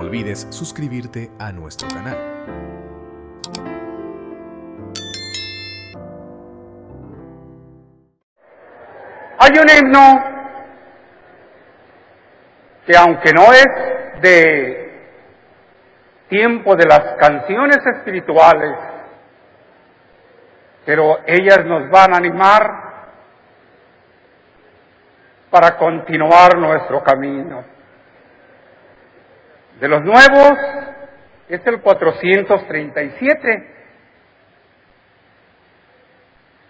olvides suscribirte a nuestro canal. Hay un himno que, aunque no es de tiempo de las canciones espirituales, pero ellas nos van a animar para continuar nuestro camino. De los nuevos es el 437,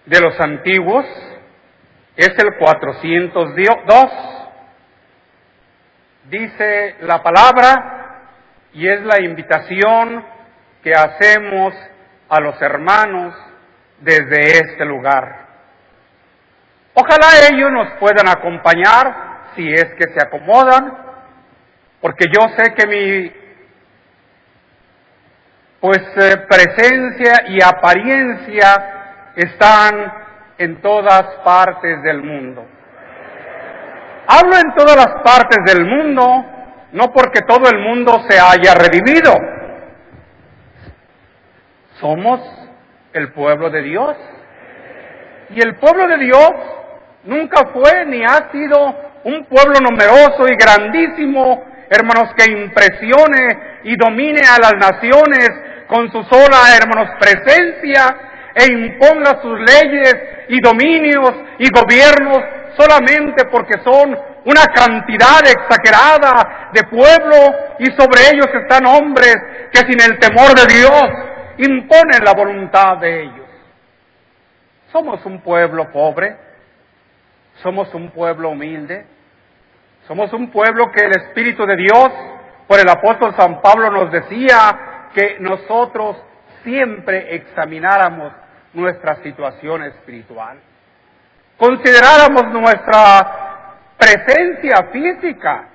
de los antiguos es el 402. Dice la palabra, y es la invitación que hacemos a los hermanos desde este lugar. Ojalá ellos nos puedan acompañar, si es que se acomodan, porque yo sé que mi presencia y apariencia están en todas partes del mundo. Hablo en todas las partes del mundo, no porque todo el mundo se haya redimido. Somos el pueblo de Dios. Y el pueblo de Dios nunca fue ni ha sido un pueblo numeroso y grandísimo, hermanos, que impresione y domine a las naciones con su sola, hermanos, presencia e imponga sus leyes y dominios y gobiernos solamente porque son una cantidad exagerada de pueblo y sobre ellos están hombres que sin el temor de Dios imponen la voluntad de ellos. Somos un pueblo pobre, somos un pueblo humilde, somos un pueblo que el Espíritu de Dios, por el apóstol San Pablo, nos decía que nosotros siempre examináramos nuestra situación espiritual, consideráramos nuestra presencia física,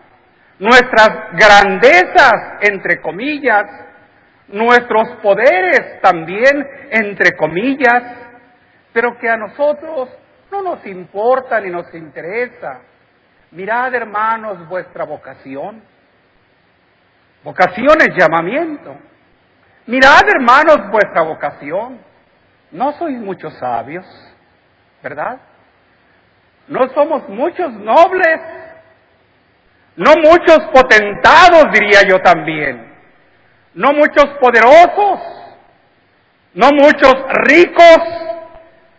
nuestras grandezas, entre comillas, nuestros poderes también, entre comillas, pero que a nosotros no nos importa ni nos interesa. Mirad, hermanos, vuestra vocación. Vocación es llamamiento. Mirad, hermanos, vuestra vocación. No sois muchos sabios, ¿verdad? No somos muchos nobles, no muchos potentados, diría yo también, no muchos poderosos, no muchos ricos,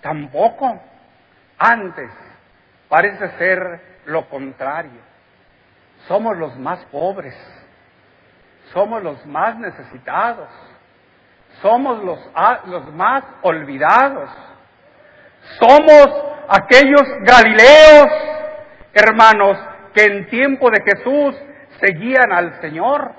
tampoco. Antes, parece ser lo contrario. Somos los más pobres, somos los más necesitados, somos los más olvidados, somos aquellos galileos, hermanos, que en tiempo de Jesús seguían al Señor.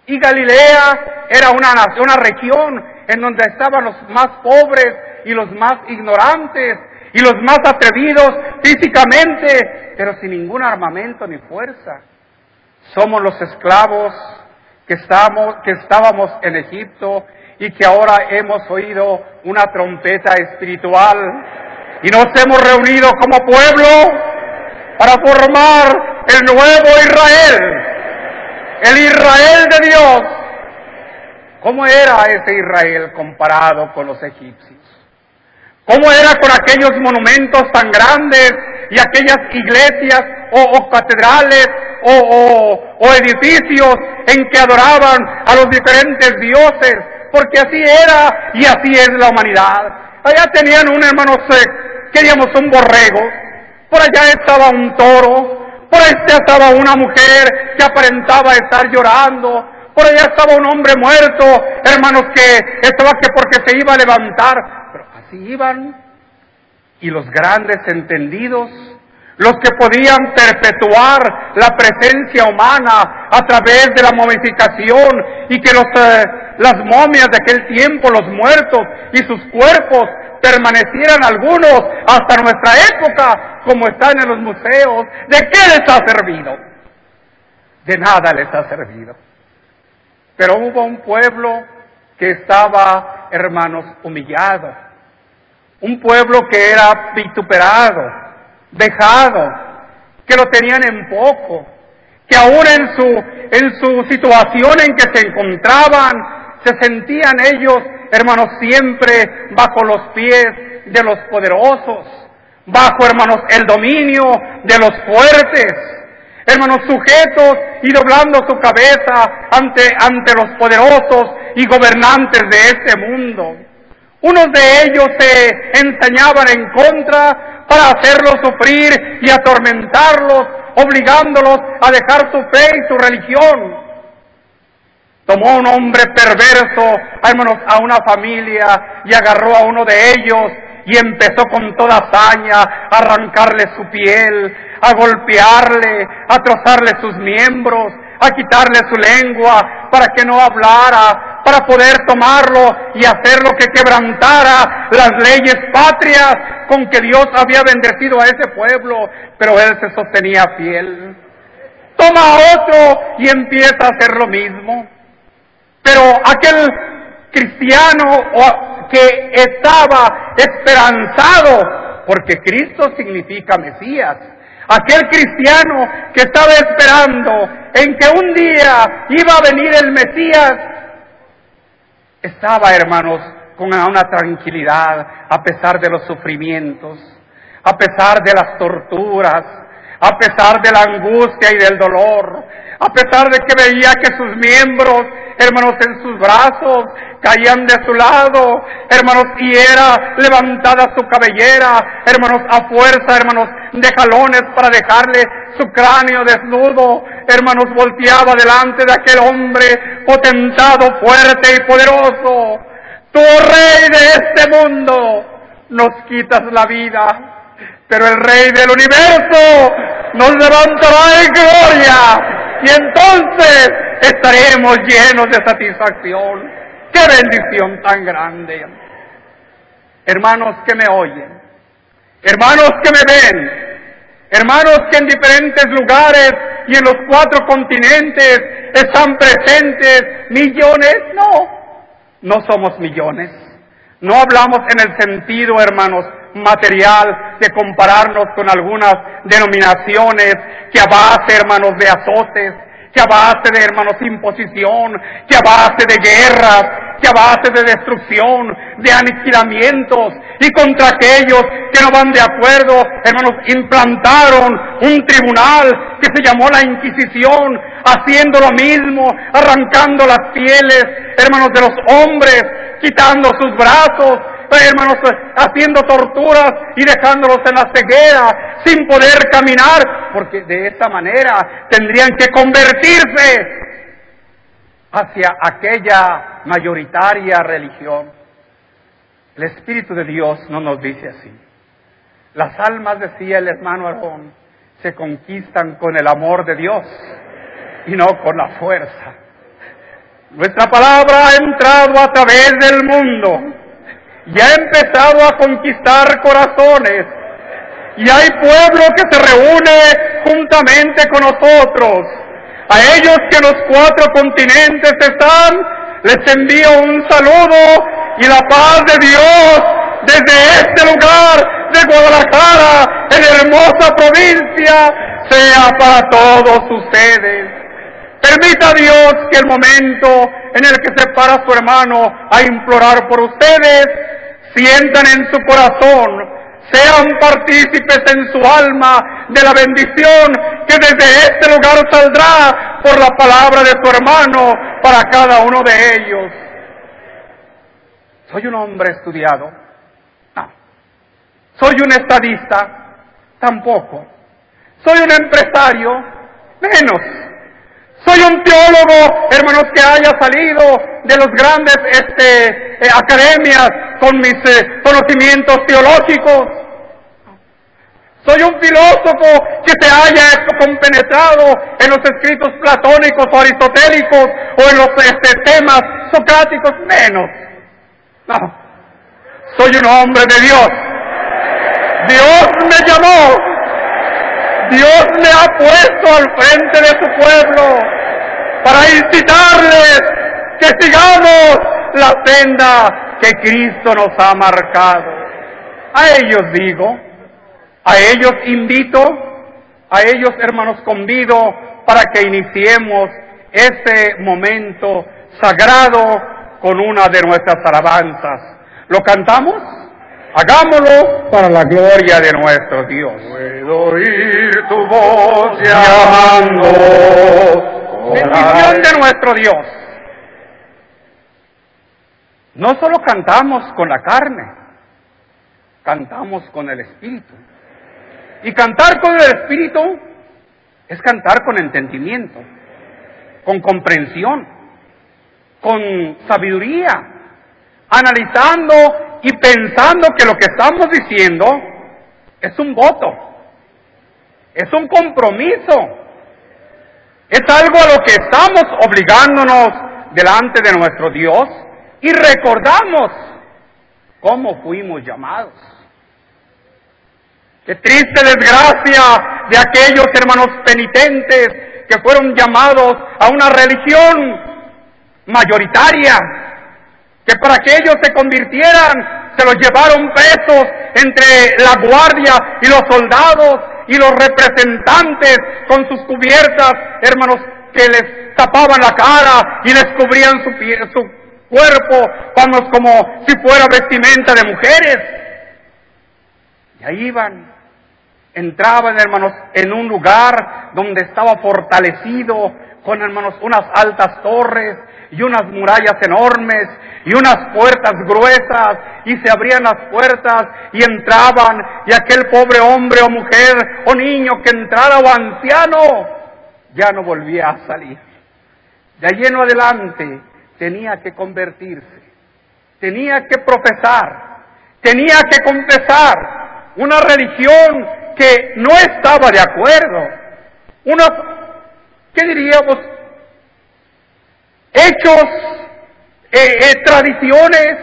Y Galilea era una región en donde estaban los más pobres y los más ignorantes y los más atrevidos físicamente, pero sin ningún armamento ni fuerza. Somos los esclavos que estábamos en Egipto y que ahora hemos oído una trompeta espiritual y nos hemos reunido como pueblo para formar el nuevo Israel, el Israel de Dios. ¿Cómo era ese Israel comparado con los egipcios? ¿Cómo era con aquellos monumentos tan grandes y aquellas iglesias o catedrales o edificios en que adoraban a los diferentes dioses? Porque así era y así es la humanidad. Allá tenían un hermano queríamos un borrego, por allá estaba un toro, por allá estaba una mujer que aparentaba estar llorando, por allá estaba un hombre muerto, hermanos, que estaba que porque se iba a levantar. Pero así iban. Y los grandes entendidos, los que podían perpetuar la presencia humana a través de la momificación y que las momias de aquel tiempo, los muertos y sus cuerpos permanecieran algunos hasta nuestra época, como están en los museos, ¿de qué les ha servido? De nada les ha servido. Pero hubo un pueblo que estaba, hermanos, humillado, un pueblo que era vituperado, dejado, que lo tenían en poco, que aún en su situación en que se encontraban, se sentían ellos, hermanos, siempre bajo los pies de los poderosos, bajo, hermanos, el dominio de los fuertes, hermanos, sujetos y doblando su cabeza ante los poderosos y gobernantes de este mundo. Unos de ellos se ensañaban en contra para hacerlos sufrir y atormentarlos, obligándolos a dejar su fe y su religión. Tomó un hombre perverso, hermanos, a una familia y agarró a uno de ellos y empezó con toda hazaña a arrancarle su piel, a golpearle, a trozarle sus miembros, a quitarle su lengua para que no hablara, para poder tomarlo y hacerlo que quebrantara las leyes patrias con que Dios había bendecido a ese pueblo, pero él se sostenía fiel. Toma a otro y empieza a hacer lo mismo. Pero aquel cristiano que estaba esperanzado, porque Cristo significa Mesías, aquel cristiano que estaba esperando en que un día iba a venir el Mesías, estaba, hermanos, con una tranquilidad a pesar de los sufrimientos, a pesar de las torturas, a pesar de la angustia y del dolor, a pesar de que veía que sus miembros, hermanos, en sus brazos caían de su lado, hermanos, y era levantada su cabellera, hermanos, a fuerza, hermanos, de jalones para dejarle su cráneo desnudo, hermanos, volteaba delante de aquel hombre potentado, fuerte y poderoso. Tú, Rey de este mundo, nos quitas la vida, pero el Rey del universo nos levantará en gloria, y entonces estaremos llenos de satisfacción. ¡Qué bendición tan grande! Hermanos que me oyen, hermanos que me ven, hermanos que en diferentes lugares y en los 4 continentes están presentes, millones, no somos millones. No hablamos en el sentido, hermanos, material de compararnos con algunas denominaciones que a base, hermanos, de azotes, que a base de, hermanos, imposición, que a base de guerras, que a base de destrucción, de aniquilamientos, y contra aquellos que no van de acuerdo, hermanos, implantaron un tribunal que se llamó la Inquisición, haciendo lo mismo, arrancando las pieles, hermanos, de los hombres, quitando sus brazos, hermanos, haciendo torturas y dejándolos en la ceguera, sin poder caminar, porque de esa manera tendrían que convertirse hacia aquella mayoritaria religión. El Espíritu de Dios no nos dice así. Las almas, decía el hermano Aarón, se conquistan con el amor de Dios y no con la fuerza. Nuestra palabra ha entrado a través del mundo y ha empezado a conquistar corazones, y hay pueblo que se reúne juntamente con nosotros. A ellos que en los 4 continentes están, les envío un saludo y la paz de Dios desde este lugar de Guadalajara, en la hermosa provincia, sea para todos ustedes. Permita a Dios que el momento en el que se para su hermano a implorar por ustedes, sientan en su corazón, sean partícipes en su alma de la bendición que desde este lugar saldrá por la palabra de su hermano para cada uno de ellos. ¿Soy un hombre estudiado? No. ¿Soy un estadista? Tampoco. ¿Soy un empresario? Menos. ¿Soy un teólogo, hermanos, que haya salido de los grandes academias con mis conocimientos teológicos? ¿Soy un filósofo que se haya compenetrado en los escritos platónicos o aristotélicos o en los temas socráticos? Menos. No. Soy un hombre de Dios. Dios me llamó. Dios me ha puesto al frente de su pueblo para incitarles que sigamos la senda que Cristo nos ha marcado. A ellos digo, a ellos invito, a ellos, hermanos, convido para que iniciemos este momento sagrado con una de nuestras alabanzas. ¿Lo cantamos? Hagámoslo para la gloria de nuestro Dios. Puedo oír tu voz llamando. Bendición de nuestro Dios. No solo cantamos con la carne, cantamos con el Espíritu. Y cantar con el Espíritu es cantar con entendimiento, con comprensión, con sabiduría, analizando y pensando que lo que estamos diciendo es un voto, es un compromiso, es algo a lo que estamos obligándonos delante de nuestro Dios y recordamos cómo fuimos llamados. Qué triste desgracia de aquellos hermanos penitentes que fueron llamados a una religión mayoritaria, que para que ellos se convirtieran se los llevaron presos entre la guardia y los soldados y los representantes con sus cubiertas, hermanos, que les tapaban la cara y les cubrían su cuerpo, vamos, como si fuera vestimenta de mujeres. Y ahí iban, entraban, hermanos, en un lugar donde estaba fortalecido con, hermanos, unas altas torres y unas murallas enormes y unas puertas gruesas, y se abrían las puertas y entraban, y aquel pobre hombre o mujer o niño que entrara o anciano ya no volvía a salir. De allí en adelante tenía que convertirse, tenía que profesar, tenía que confesar una religión que no estaba de acuerdo, ¿qué diríamos? Hechos, tradiciones,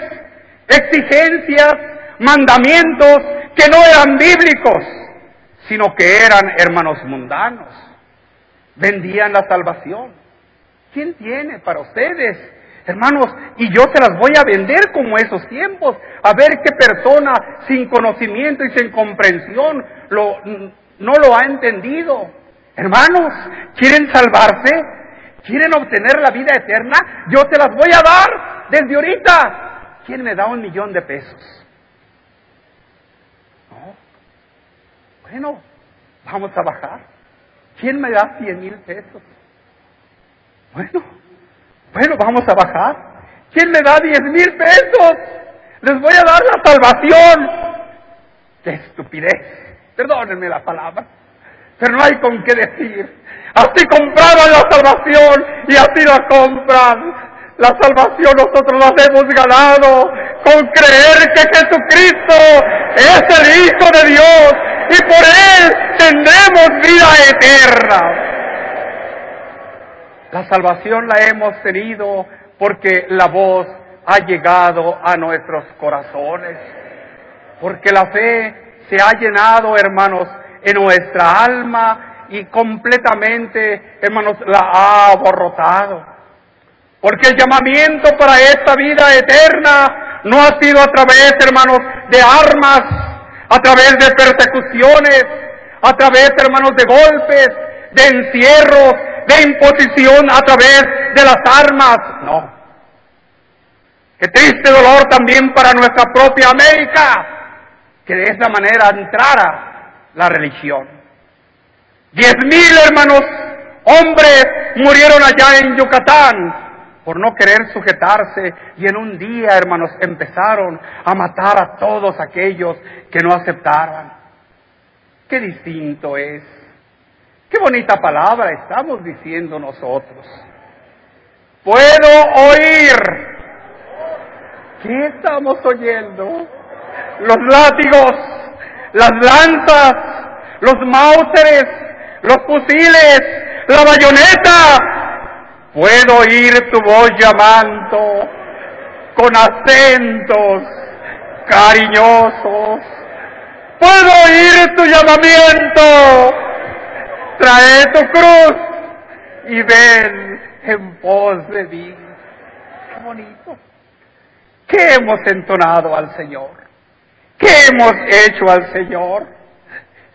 exigencias, mandamientos que no eran bíblicos, sino que eran, hermanos, mundanos. Vendían la salvación. ¿Quién tiene para ustedes, hermanos? Y yo se las voy a vender como esos tiempos, a ver qué persona sin conocimiento y sin comprensión no lo ha entendido. Hermanos, ¿quieren salvarse? ¿Quieren obtener la vida eterna? Yo te las voy a dar desde ahorita. ¿Quién me da $1,000,000 de pesos? No. Bueno, vamos a bajar. ¿Quién me da 100,000 pesos? Bueno, vamos a bajar. ¿Quién me da 10,000 pesos? Les voy a dar la salvación. ¡Qué estupidez! Perdónenme la palabra, pero no hay con qué decir. Así compraban la salvación y así la compran. La salvación nosotros la hemos ganado con creer que Jesucristo es el Hijo de Dios y por Él tendremos vida eterna. La salvación la hemos tenido porque la voz ha llegado a nuestros corazones, porque la fe se ha llenado, hermanos, en nuestra alma y completamente, hermanos, la ha abarrotado. Porque el llamamiento para esta vida eterna no ha sido a través, hermanos, de armas, a través de persecuciones, a través, hermanos, de golpes, de encierros, de imposición a través de las armas. No. Qué triste dolor también para nuestra propia América, que de esa manera entrara la religión. 10,000, hermanos, hombres murieron allá en Yucatán por no querer sujetarse, y en un día, hermanos, empezaron a matar a todos aquellos que no aceptaban. Qué distinto es. Qué bonita palabra estamos diciendo nosotros. Puedo oír. ¿Qué estamos oyendo? Los látigos, las lanzas, los máuseres, los fusiles, la bayoneta. Puedo oír tu voz llamando con acentos cariñosos. Puedo oír tu llamamiento. Trae tu cruz y ven en pos de mí. Qué bonito. ¿Qué hemos entonado al Señor? ¿Qué hemos hecho al Señor?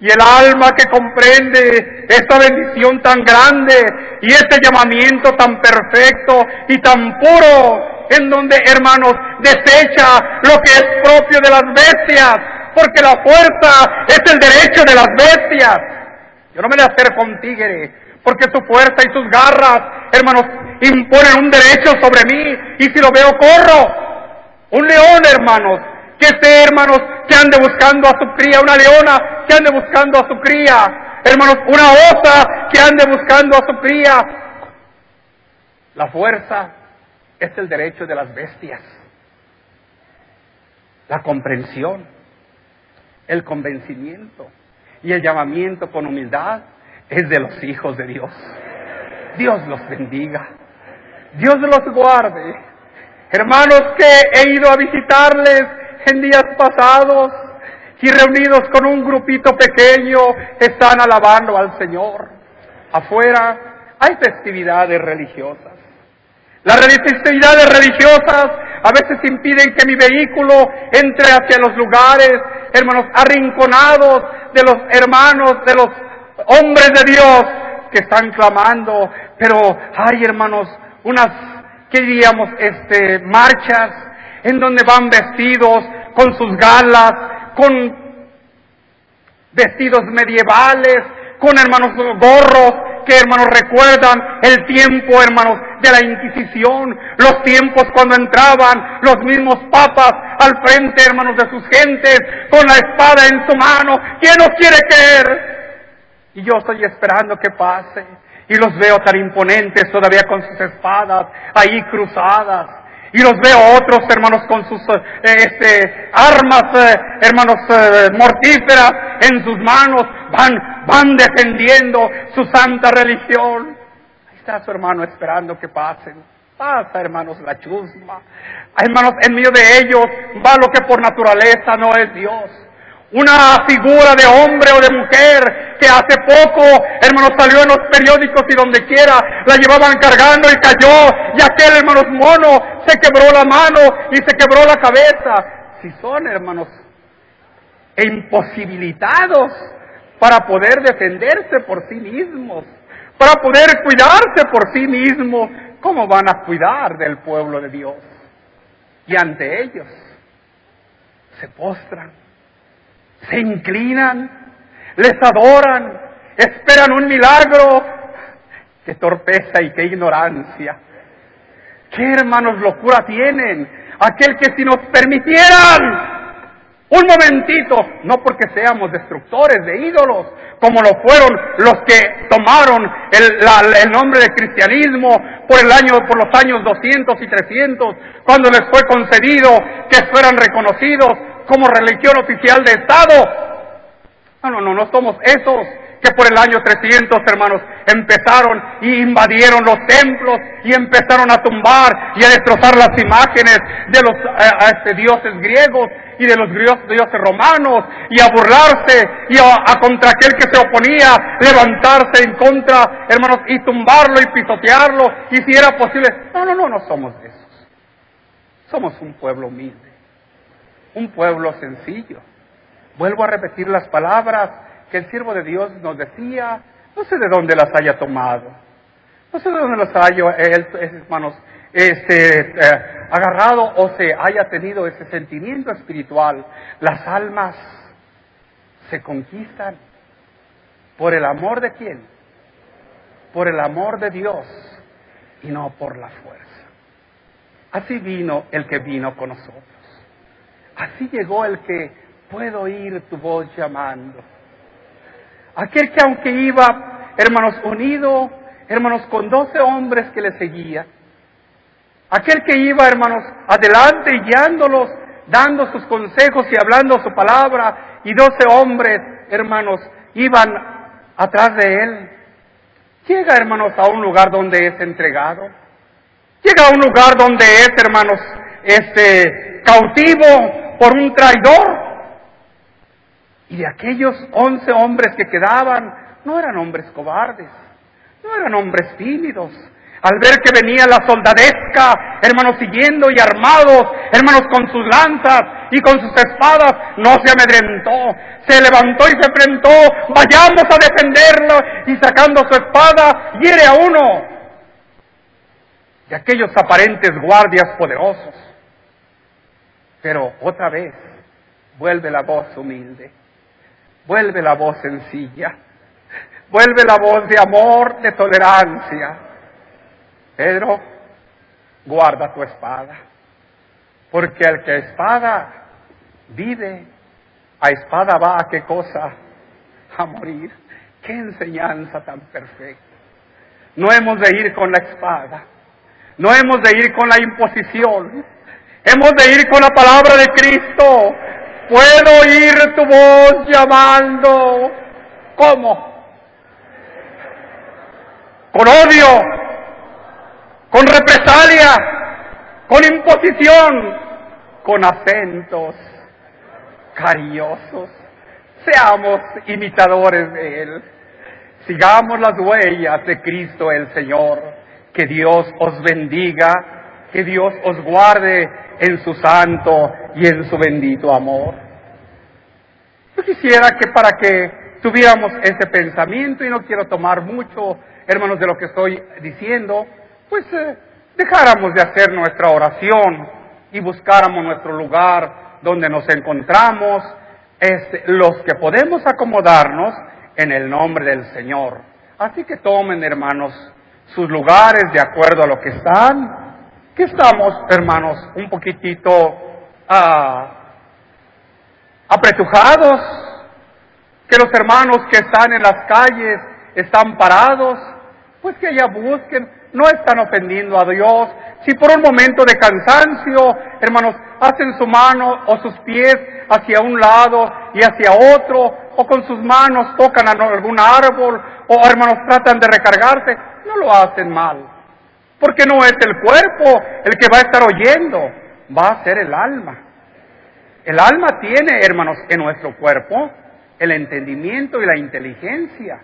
Y el alma que comprende esta bendición tan grande y este llamamiento tan perfecto y tan puro, en donde, hermanos, desecha lo que es propio de las bestias, porque la fuerza es el derecho de las bestias. Yo no me le acerco a un tigre, porque su fuerza y sus garras, hermanos, imponen un derecho sobre mí, y si lo veo, corro. Un león, hermanos, que esté, hermanos, que ande buscando a su cría, una leona que ande buscando a su cría, hermanos, una osa que ande buscando a su cría. La fuerza es el derecho de las bestias. La comprensión, el convencimiento y el llamamiento con humildad es de los hijos de Dios. Dios los bendiga, Dios los guarde. Hermanos, que he ido a visitarles en días pasados y reunidos con un grupito pequeño, están alabando al Señor. Afuera hay festividades religiosas. Las festividades religiosas a veces impiden que mi vehículo entre hacia los lugares, hermanos, arrinconados de los hermanos, de los hombres de Dios que están clamando. Pero hay, hermanos, unas, ¿qué diríamos? Marchas en donde van vestidos con sus galas, con vestidos medievales, con, hermanos, gorros que, hermanos, recuerdan el tiempo, hermanos, de la Inquisición, los tiempos cuando entraban los mismos papas al frente, hermanos, de sus gentes, con la espada en su mano. ¿Quién nos quiere creer? Y yo estoy esperando que pase, y los veo tan imponentes todavía con sus espadas ahí cruzadas, y los veo otros, hermanos, con sus armas, hermanos, mortíferas en sus manos, van defendiendo su santa religión. Ahí está su hermano esperando que pasen. Pasa, hermanos, la chusma. Hermanos, en medio de ellos va lo que por naturaleza no es Dios. Una figura de hombre o de mujer que hace poco, hermanos, salió en los periódicos y donde quiera la llevaban cargando y cayó, y aquel, hermanos, mono se quebró la mano y se quebró la cabeza. Si son, hermanos, imposibilitados para poder defenderse por sí mismos, para poder cuidarse por sí mismos, ¿cómo van a cuidar del pueblo de Dios? Y ante ellos se postran, se inclinan, les adoran, esperan un milagro. ¡Qué torpeza y qué ignorancia! ¿Qué, hermanos, locura tienen? Aquel que si nos permitieran un momentito, no porque seamos destructores de ídolos, como lo fueron los que tomaron el nombre de cristianismo por los años 200 y 300, cuando les fue concedido que fueran reconocidos como religión oficial de Estado. No somos esos que por el año 300, hermanos, empezaron y invadieron los templos y empezaron a tumbar y a destrozar las imágenes de los dioses griegos y de los dioses romanos, y a burlarse y a contra aquel que se oponía, levantarse en contra, hermanos, y tumbarlo y pisotearlo, y si era posible. No somos de esos. Somos un pueblo humilde, un pueblo sencillo. Vuelvo a repetir las palabras que el siervo de Dios nos decía, no sé de dónde las haya tomado, no sé de dónde las haya, hermanos, agarrado o se haya tenido ese sentimiento espiritual. Las almas se conquistan por el amor de ¿quién? Por el amor de Dios y no por la fuerza. Así vino el que vino con nosotros. Así llegó el que puedo oír tu voz llamando. Aquel que aunque iba, hermanos, unido, hermanos, con 12 hombres que le seguían. Aquel que iba, hermanos, adelante y guiándolos, dando sus consejos y hablando su palabra, y 12 hombres, hermanos, iban atrás de él. Llega, hermanos, a un lugar donde es entregado. Llega a un lugar donde es, hermanos, cautivo por un traidor. Y de aquellos 11 hombres que quedaban, no eran hombres cobardes, no eran hombres tímidos. Al ver que venía la soldadesca, hermanos, siguiendo y armados, hermanos, con sus lanzas y con sus espadas no se amedrentó. Se levantó y se enfrentó. Vayamos a defenderlo, y sacando su espada hiere a uno de aquellos aparentes guardias poderosos. Pero otra vez vuelve la voz humilde, vuelve la voz sencilla, vuelve la voz de amor, de tolerancia. Pedro, guarda tu espada, porque el que a espada vive, a espada va a qué cosa, a morir. Qué enseñanza tan perfecta. No hemos de ir con la espada, no hemos de ir con la imposición, hemos de ir con la palabra de Cristo. Puedo oír tu voz llamando. ¿Cómo? Con odio, con represalia, con imposición, con acentos cariñosos. Seamos imitadores de Él. Sigamos las huellas de Cristo el Señor. Que Dios os bendiga, que Dios os guarde en su santo y en su bendito amor. Yo quisiera que para que tuviéramos ese pensamiento, y no quiero tomar mucho, hermanos, de lo que estoy diciendo, pues dejáramos de hacer nuestra oración y buscáramos nuestro lugar donde nos encontramos, los que podemos acomodarnos en el nombre del Señor. Así que tomen, hermanos, sus lugares de acuerdo a lo que están, que estamos, hermanos, un poquitito apretujados, que los hermanos que están en las calles están parados, pues que allá busquen, no están ofendiendo a Dios. Si por un momento de cansancio, hermanos, hacen su mano o sus pies hacia un lado y hacia otro, o con sus manos tocan a algún árbol, o hermanos tratan de recargarse, no lo hacen mal, porque no es el cuerpo el que va a estar oyendo, va a ser el alma. El alma tiene, hermanos, en nuestro cuerpo el entendimiento y la inteligencia,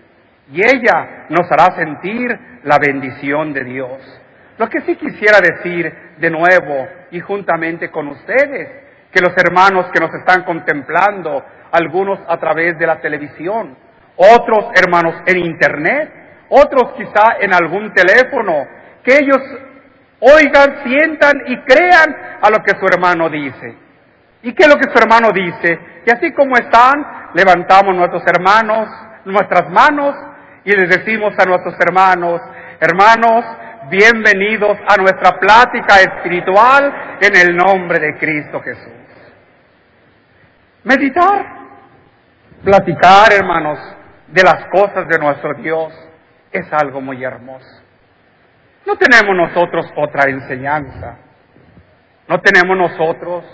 y ella nos hará sentir la bendición de Dios. Lo que sí quisiera decir de nuevo y juntamente con ustedes, que los hermanos que nos están contemplando, algunos a través de la televisión, otros, hermanos, en internet, otros quizá en algún teléfono, que ellos oigan, sientan y crean a lo que su hermano dice. ¿Y qué es lo que su hermano dice? Y así como están, levantamos nuestras manos y les decimos a nuestros hermanos: hermanos, bienvenidos a nuestra plática espiritual en el nombre de Cristo Jesús. Meditar, platicar, hermanos, de las cosas de nuestro Dios es algo muy hermoso. No tenemos nosotros otra enseñanza, no tenemos nosotros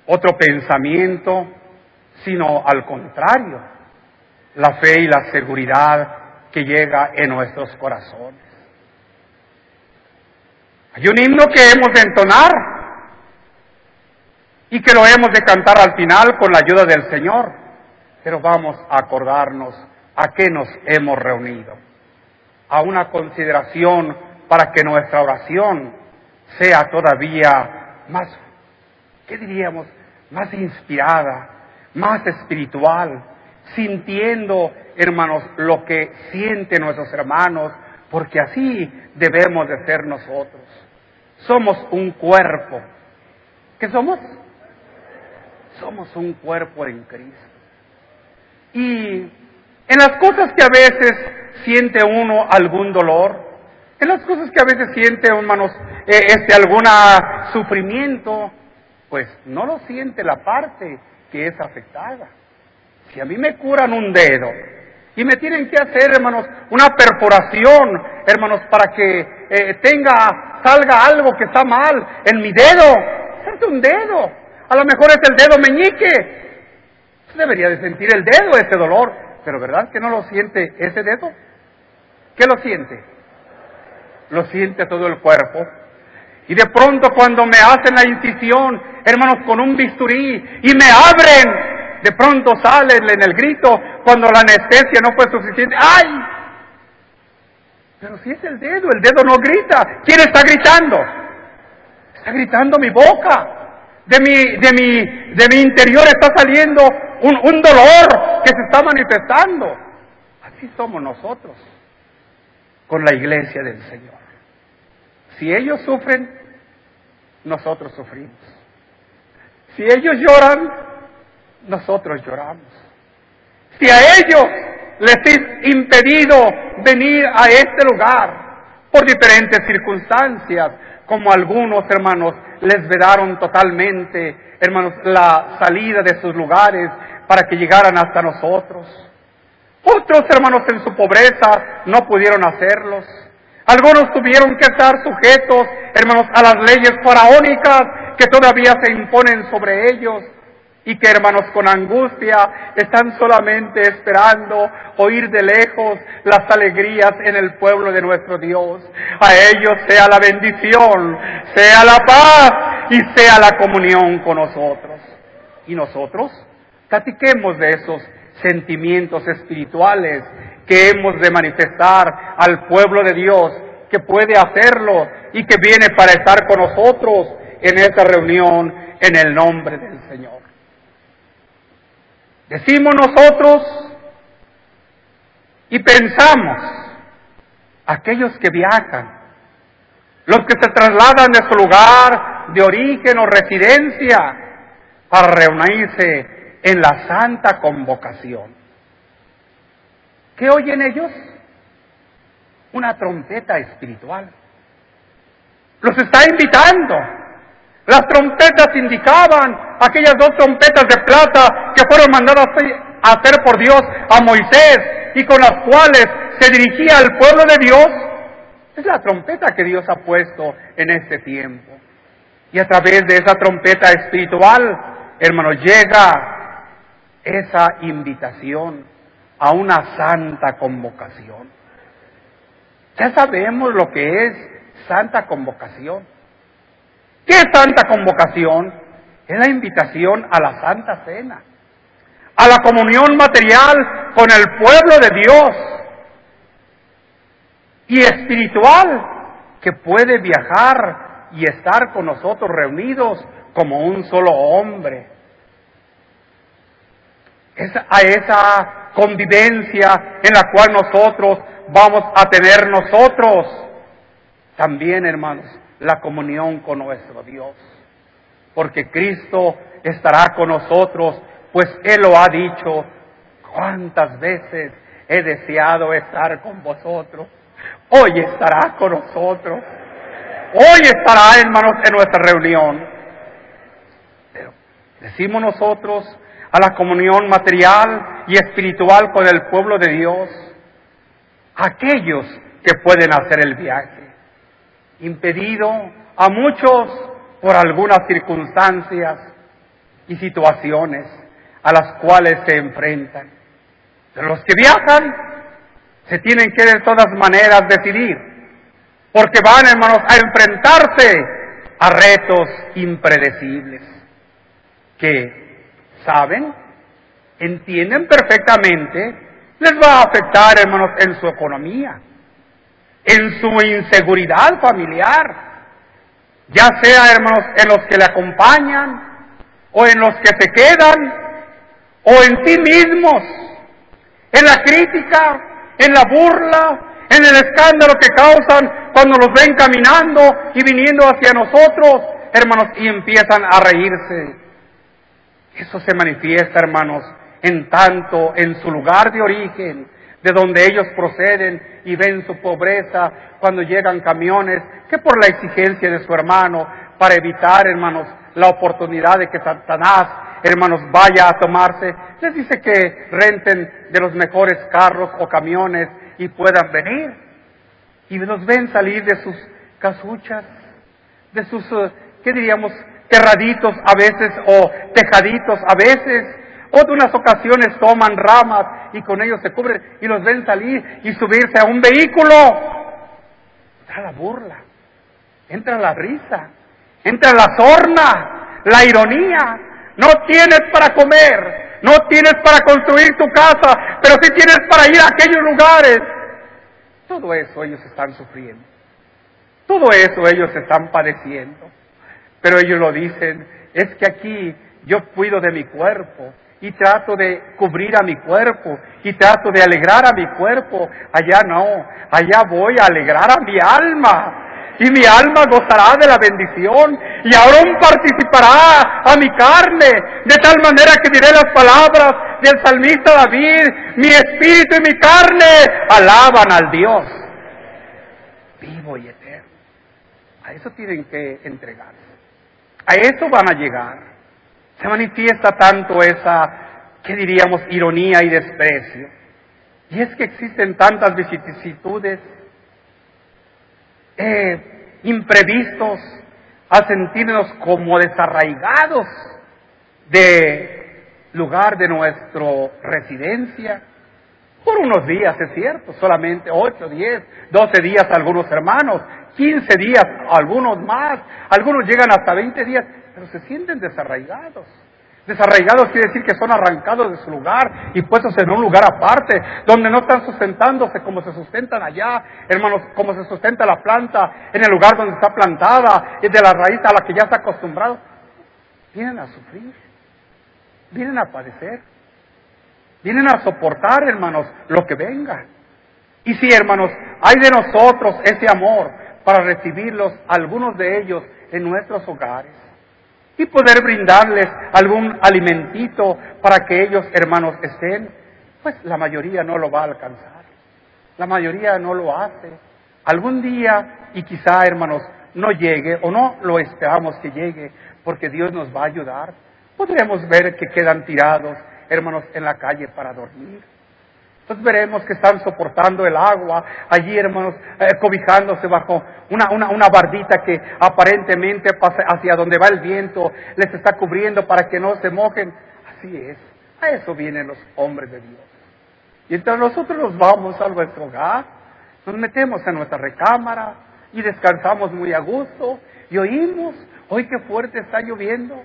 otro pensamiento, sino al contrario, la fe y la seguridad que llega en nuestros corazones. Hay un himno que hemos de entonar y que lo hemos de cantar al final con la ayuda del Señor, pero vamos a acordarnos a qué nos hemos reunido, a una consideración para que nuestra oración sea todavía más, ¿qué diríamos?, más inspirada, más espiritual, sintiendo, hermanos, lo que sienten nuestros hermanos, porque así debemos de ser nosotros. Somos un cuerpo. ¿Qué somos? Somos un cuerpo en Cristo. Y en las cosas que a veces siente uno algún dolor, en las cosas que a veces siente, hermanos, algún sufrimiento, pues no lo siente la parte que es afectada. Si a mí me curan un dedo y me tienen que hacer, hermanos, una perforación, hermanos, para que salga algo que está mal en mi dedo, es un dedo, a lo mejor es el dedo meñique, debería de sentir el dedo ese dolor, pero ¿verdad que no lo siente ese dedo? ¿Qué lo siente? Lo siente todo el cuerpo. Y de pronto cuando me hacen la incisión, hermanos, con un bisturí y me abren, de pronto sale en el grito cuando la anestesia no fue suficiente. ¡Ay! Pero si es el dedo no grita. ¿Quién está gritando? Está gritando mi boca. de mi interior está saliendo un dolor que se está manifestando. Así somos nosotros con la iglesia del Señor. Si ellos sufren, nosotros sufrimos. Si ellos lloran, nosotros lloramos. Si a ellos les es impedido venir a este lugar por diferentes circunstancias, como algunos hermanos les vedaron totalmente, hermanos, la salida de sus lugares para que llegaran hasta nosotros. Otros hermanos en su pobreza no pudieron hacerlos. Algunos tuvieron que estar sujetos, hermanos, a las leyes faraónicas que todavía se imponen sobre ellos y que, hermanos, con angustia están solamente esperando oír de lejos las alegrías en el pueblo de nuestro Dios. A ellos sea la bendición, sea la paz y sea la comunión con nosotros. Y nosotros platiquemos de esos sentimientos espirituales que hemos de manifestar al pueblo de Dios, que puede hacerlo y que viene para estar con nosotros en esta reunión en el nombre del Señor. Decimos nosotros y pensamos, aquellos que viajan, los que se trasladan de su lugar de origen o residencia para reunirse en la santa convocación. ¿Qué oyen ellos? Una trompeta espiritual. Los está invitando. Las trompetas indicaban aquellas dos trompetas de plata que fueron mandadas a hacer por Dios a Moisés y con las cuales se dirigía al pueblo de Dios. Es la trompeta que Dios ha puesto en este tiempo. Y a través de esa trompeta espiritual, hermanos, llega esa invitación a una santa convocación. Ya sabemos lo que es santa convocación. ¿Qué es santa convocación? Es la invitación a la Santa Cena, a la comunión material con el pueblo de Dios y espiritual que puede viajar y estar con nosotros reunidos como un solo hombre. Es a esa convivencia en la cual nosotros vamos a tener nosotros también, hermanos, la comunión con nuestro Dios, porque Cristo estará con nosotros, pues Él lo ha dicho: cuántas veces he deseado estar con vosotros. Hoy estará con nosotros, hoy estará, hermanos, en nuestra reunión. Pero decimos nosotros a la comunión material y espiritual con el pueblo de Dios, aquellos que pueden hacer el viaje, impedido a muchos por algunas circunstancias y situaciones a las cuales se enfrentan. Pero los que viajan se tienen que de todas maneras decidir, porque van, hermanos, a enfrentarse a retos impredecibles que saben, entienden perfectamente, les va a afectar, hermanos, en su economía, en su inseguridad familiar, ya sea, hermanos, en los que le acompañan, o en los que se quedan, o en sí mismos, en la crítica, en la burla, en el escándalo que causan cuando los ven caminando y viniendo hacia nosotros, hermanos, y empiezan a reírse. Eso se manifiesta, hermanos, en tanto en su lugar de origen, de donde ellos proceden y ven su pobreza cuando llegan camiones, que por la exigencia de su hermano, para evitar, hermanos, la oportunidad de que Satanás, hermanos, vaya a tomarse, les dice que renten de los mejores carros o camiones y puedan venir. Y los ven salir de sus casuchas, de sus, ¿qué diríamos?, terraditos a veces o tejaditos a veces, o de unas ocasiones toman ramas y con ellos se cubren y los ven salir y subirse a un vehículo. Entra la burla, entra la risa, entra la sorna, la ironía. No tienes para comer, no tienes para construir tu casa, pero sí tienes para ir a aquellos lugares. Todo eso ellos están sufriendo, todo eso ellos están padeciendo, pero ellos lo dicen es que aquí yo cuido de mi cuerpo y trato de cubrir a mi cuerpo y trato de alegrar a mi cuerpo. Allá no, allá voy a alegrar a mi alma. Y mi alma gozará de la bendición, y aún participará a mi carne, de tal manera que diré las palabras del salmista David: mi espíritu y mi carne alaban al Dios vivo y eterno. A eso tienen que entregarse, a eso van a llegar. Se manifiesta tanto esa, ¿qué diríamos?, ironía y desprecio. Y es que existen tantas vicisitudes, imprevistos, a sentirnos como desarraigados de lugar de nuestra residencia. Por unos días, es cierto, solamente 8, 10, 12 días algunos hermanos, 15 días algunos más, algunos llegan hasta 20 días, pero se sienten desarraigados. Desarraigados quiere decir que son arrancados de su lugar y puestos en un lugar aparte, donde no están sustentándose como se sustentan allá, hermanos, como se sustenta la planta en el lugar donde está plantada y de la raíz a la que ya está acostumbrado. Vienen a sufrir, vienen a padecer, vienen a soportar, hermanos, lo que venga. Y sí, hermanos, hay de nosotros ese amor para recibirlos, algunos de ellos, en nuestros hogares, y poder brindarles algún alimentito para que ellos, hermanos, estén. Pues la mayoría no lo va a alcanzar, la mayoría no lo hace. Algún día, y quizá, hermanos, no llegue, o no lo esperamos que llegue, porque Dios nos va a ayudar, podremos ver que quedan tirados, hermanos, en la calle para dormir. Entonces veremos que están soportando el agua allí, hermanos, cobijándose bajo una bardita que aparentemente pasa hacia donde va el viento, les está cubriendo para que no se mojen. Así es, a eso vienen los hombres de Dios. Y entonces nosotros nos vamos a nuestro hogar, nos metemos en nuestra recámara y descansamos muy a gusto y oímos: hoy qué fuerte está lloviendo,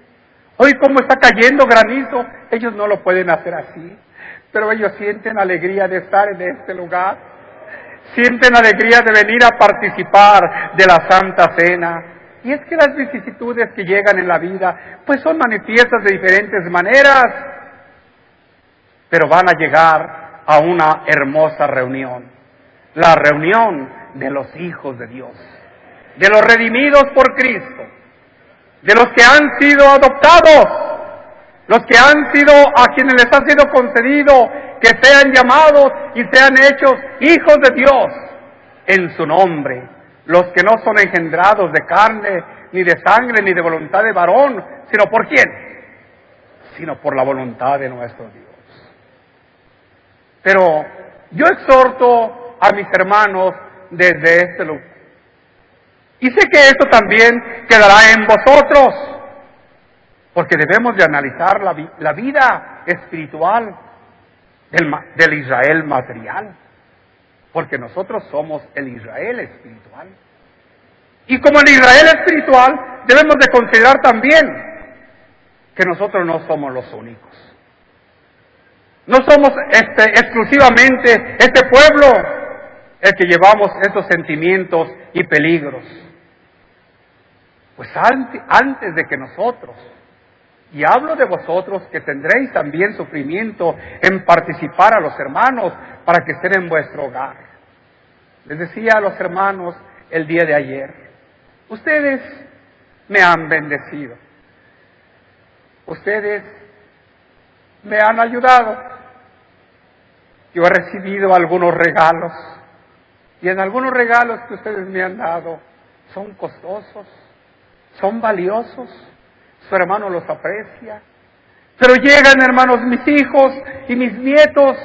hoy cómo está cayendo granizo. Ellos no lo pueden hacer así, pero ellos sienten alegría de estar en este lugar, sienten alegría de venir a participar de la Santa Cena. Y es que las vicisitudes que llegan en la vida, pues son manifiestas de diferentes maneras, pero van a llegar a una hermosa reunión, la reunión de los hijos de Dios, de los redimidos por Cristo, de los que han sido adoptados, los que han sido, a quienes les ha sido concedido que sean llamados y sean hechos hijos de Dios en su nombre, los que no son engendrados de carne, ni de sangre, ni de voluntad de varón, sino ¿por quién? Sino por la voluntad de nuestro Dios. Pero yo exhorto a mis hermanos desde este lugar, y sé que esto también quedará en vosotros, porque debemos de analizar la vida espiritual del Israel material, porque nosotros somos el Israel espiritual. Y como el Israel espiritual, debemos de considerar también que nosotros no somos los únicos. No somos exclusivamente este pueblo el que llevamos esos sentimientos y peligros. Pues antes de que nosotros, y hablo de vosotros, que tendréis también sufrimiento en participar a los hermanos para que estén en vuestro hogar. Les decía a los hermanos el día de ayer: ustedes me han bendecido, ustedes me han ayudado. Yo he recibido algunos regalos, y en algunos regalos que ustedes me han dado son costosos, son valiosos. Su hermano los aprecia. Pero llegan, hermanos, mis hijos y mis nietos,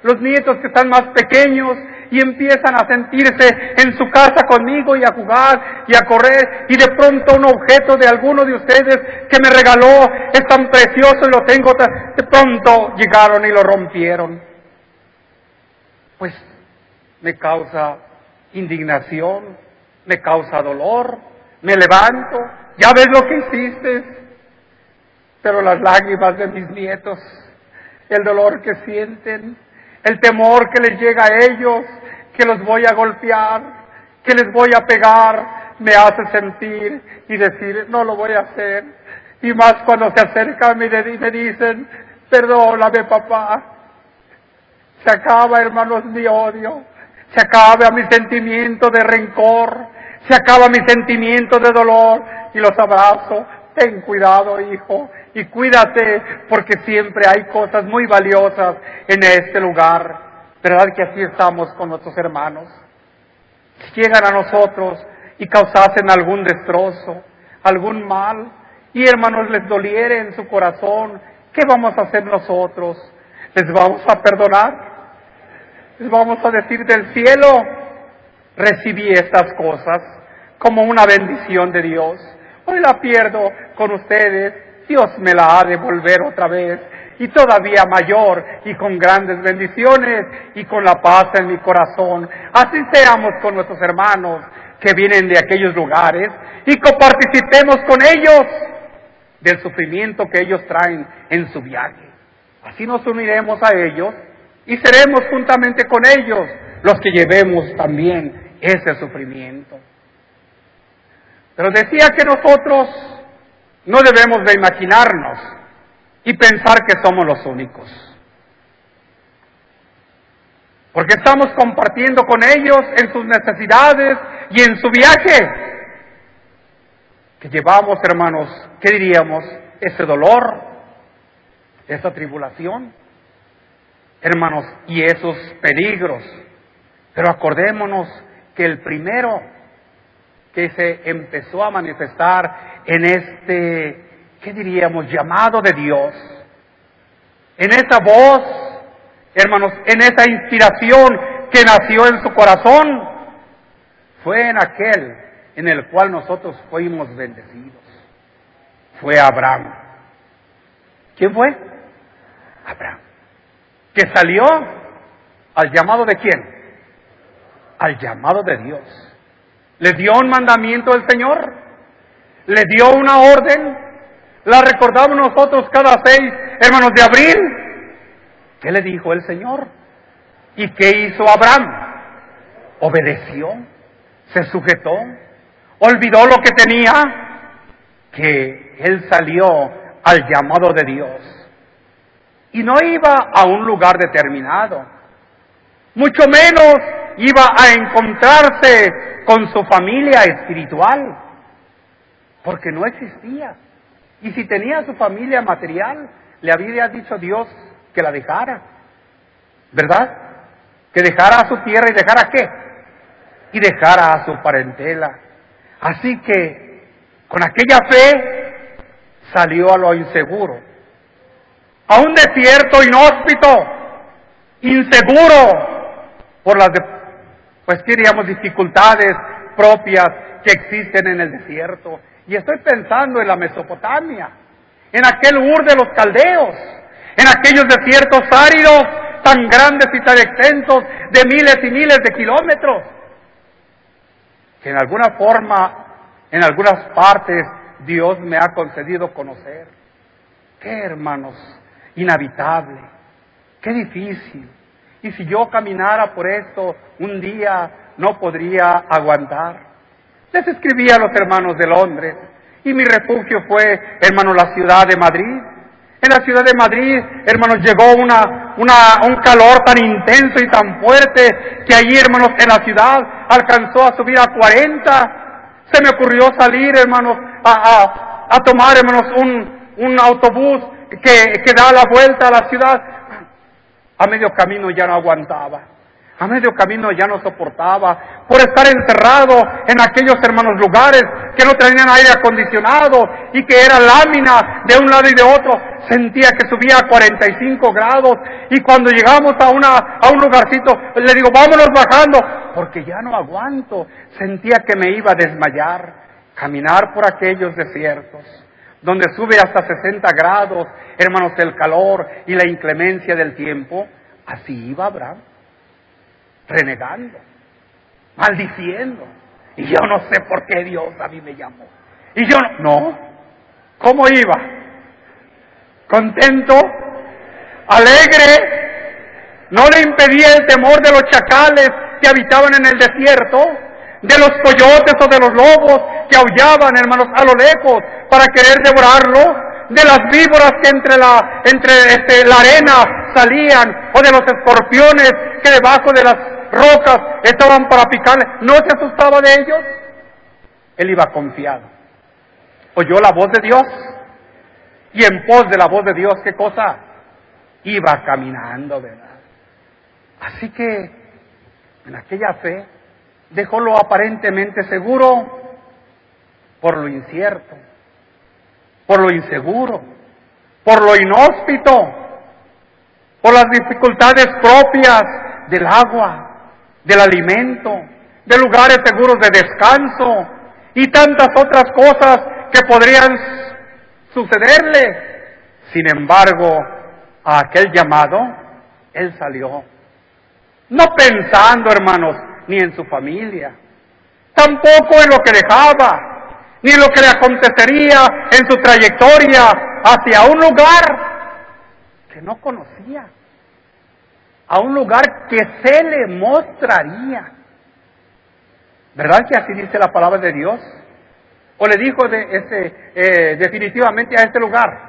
los nietos que están más pequeños, y empiezan a sentirse en su casa conmigo y a jugar y a correr, y de pronto un objeto de alguno de ustedes que me regaló es tan precioso y lo tengo, de pronto llegaron y lo rompieron. Pues me causa indignación, me causa dolor, me levanto: ya ves lo que hiciste. Pero las lágrimas de mis nietos, el dolor que sienten, el temor que les llega a ellos, que los voy a golpear, que les voy a pegar, me hace sentir y decir: no lo voy a hacer. Y más cuando se acercan y me dicen, perdóname papá. Se acaba, hermanos, mi odio. Se acaba mi sentimiento de rencor. Se acaba mi sentimiento de dolor. Y los abrazo. Ten cuidado, hijo. Y cuídate, porque siempre hay cosas muy valiosas en este lugar. ¿Verdad que así estamos con nuestros hermanos? Si llegan a nosotros y causasen algún destrozo, algún mal, y hermanos les doliere en su corazón, ¿qué vamos a hacer nosotros? ¿Les vamos a perdonar? ¿Les vamos a decir del cielo? Recibí estas cosas como una bendición de Dios. Hoy la pierdo con ustedes, Dios me la ha de devolver otra vez, y todavía mayor, y con grandes bendiciones, y con la paz en mi corazón. Así seamos con nuestros hermanos que vienen de aquellos lugares, y coparticipemos con ellos del sufrimiento que ellos traen en su viaje. Así nos uniremos a ellos, y seremos juntamente con ellos los que llevemos también ese sufrimiento. Pero decía que nosotros no debemos de imaginarnos y pensar que somos los únicos. Porque estamos compartiendo con ellos en sus necesidades y en su viaje. Que llevamos, hermanos, ¿qué diríamos? Ese dolor, esa tribulación, hermanos, y esos peligros. Pero acordémonos que el primero que se empezó a manifestar en este, ¿qué diríamos?, llamado de Dios, en esa voz, hermanos, en esa inspiración que nació en su corazón, fue en aquel en el cual nosotros fuimos bendecidos. Fue Abraham. ¿Quién fue? Abraham. Que salió al llamado de ¿quién? Al llamado de Dios. Le dio un mandamiento del Señor, le dio una orden, la recordamos nosotros cada 6, hermanos, de abril. ¿Qué le dijo el Señor? ¿Y qué hizo Abraham? Obedeció, se sujetó, olvidó lo que tenía, que él salió al llamado de Dios. Y no iba a un lugar determinado, mucho menos iba a encontrarse con su familia espiritual, porque no existía. Y si tenía su familia material, le había dicho Dios que la dejara, ¿verdad? Que dejara a su tierra y dejara ¿qué? Y dejara a su parentela. Así que, con aquella fe, salió a lo inseguro, a un desierto inhóspito, inseguro, por las pues diríamos dificultades propias que existen en el desierto. Y estoy pensando en la Mesopotamia, en aquel Ur de los caldeos, en aquellos desiertos áridos tan grandes y tan extensos de miles y miles de kilómetros, que en alguna forma, en algunas partes, Dios me ha concedido conocer. Qué, hermanos, inhabitable, qué difícil. Y si yo caminara por esto un día, no podría aguantar. Les escribí a los hermanos de Londres, y mi refugio fue, hermanos, la ciudad de Madrid. En la ciudad de Madrid, hermanos, llegó un calor tan intenso y tan fuerte, que allí, hermanos, en la ciudad, alcanzó a subir a 40. Se me ocurrió salir, hermanos, a tomar, hermanos, un autobús que da la vuelta a la ciudad. A medio camino ya no aguantaba, a medio camino ya no soportaba, por estar encerrado en aquellos, hermanos, lugares que no tenían aire acondicionado y que era lámina de un lado y de otro. Sentía que subía a 45 grados, y cuando llegamos a un lugarcito, le digo, vámonos bajando, porque ya no aguanto. Sentía que me iba a desmayar. Caminar por aquellos desiertos, donde sube hasta 60 grados, hermanos, el calor y la inclemencia del tiempo. Así iba Abraham, renegando, maldiciendo. Y yo no sé por qué Dios a mí me llamó. Y yo no, ¿cómo iba? Contento, alegre, no le impedía el temor de los chacales que habitaban en el desierto, de los coyotes o de los lobos que aullaban, hermanos, a lo lejos para querer devorarlo, de las víboras que entre la arena salían, o de los escorpiones que debajo de las rocas estaban para picarle. ¿No se asustaba de ellos? Él iba confiado. Oyó la voz de Dios, y en pos de la voz de Dios, ¿qué cosa? Iba caminando, ¿verdad? Así que, en aquella fe, dejó lo aparentemente seguro por lo incierto, por lo inseguro, por lo inhóspito, por las dificultades propias del agua, del alimento, de lugares seguros de descanso y tantas otras cosas que podrían sucederle. Sin embargo, a aquel llamado, él salió, no pensando, hermanos, ni en su familia, tampoco en lo que dejaba, ni lo que le acontecería en su trayectoria hacia un lugar que no conocía, a un lugar que se le mostraría. ¿Verdad que así dice la palabra de Dios? ¿O le dijo definitivamente a este lugar?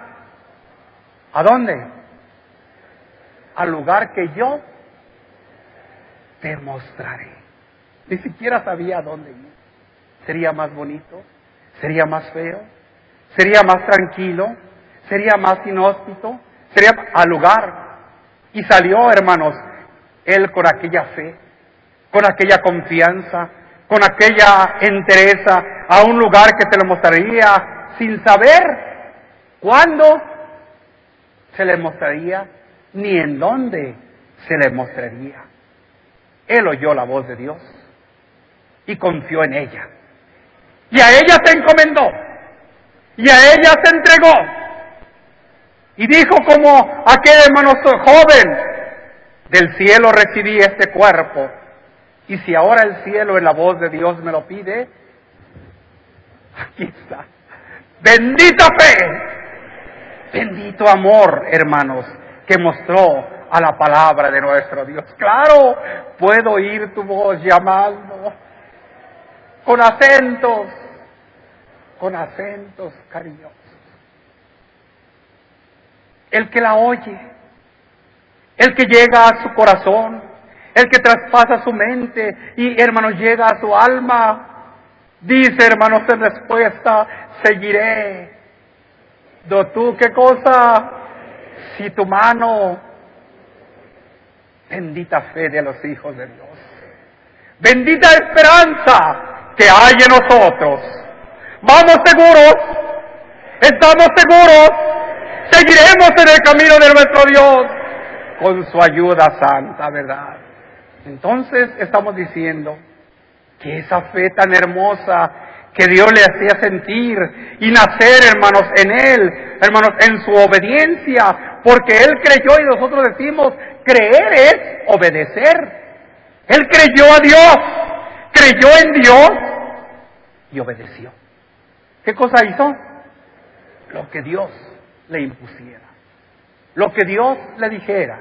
¿A dónde? Al lugar que yo te mostraré. Ni siquiera sabía a dónde ir. ¿Sería más bonito? ¿Sería más feo? ¿Sería más tranquilo? ¿Sería más inhóspito? ¿Sería al lugar? Y salió, hermanos, él con aquella fe, con aquella confianza, con aquella entereza, a un lugar que se le mostraría, sin saber cuándo se le mostraría, ni en dónde se le mostraría. Él oyó la voz de Dios y confió en ella. Y a ella se encomendó. Y a ella se entregó. Y dijo como aquel hermano joven: del cielo recibí este cuerpo. Y si ahora el cielo en la voz de Dios me lo pide, aquí está. Bendita fe. Bendito amor, hermanos, que mostró a la palabra de nuestro Dios. Claro, puedo oír tu voz llamando con acentos cariñosos. El que la oye, el que llega a su corazón, el que traspasa su mente y, hermanos, llega a su alma, dice, hermanos, en respuesta: seguiré. ¿Do tú qué cosa? Si tu mano. Bendita fe de los hijos de Dios. Bendita esperanza que hay en nosotros. Vamos seguros, estamos seguros, seguiremos en el camino de nuestro Dios con su ayuda santa, ¿verdad? Entonces estamos diciendo que esa fe tan hermosa que Dios le hacía sentir y nacer, hermanos, en Él, hermanos, en su obediencia, porque Él creyó y nosotros decimos, creer es obedecer. Él creyó a Dios, creyó en Dios y obedeció. ¿Qué cosa hizo? Lo que Dios le impusiera, lo que Dios le dijera,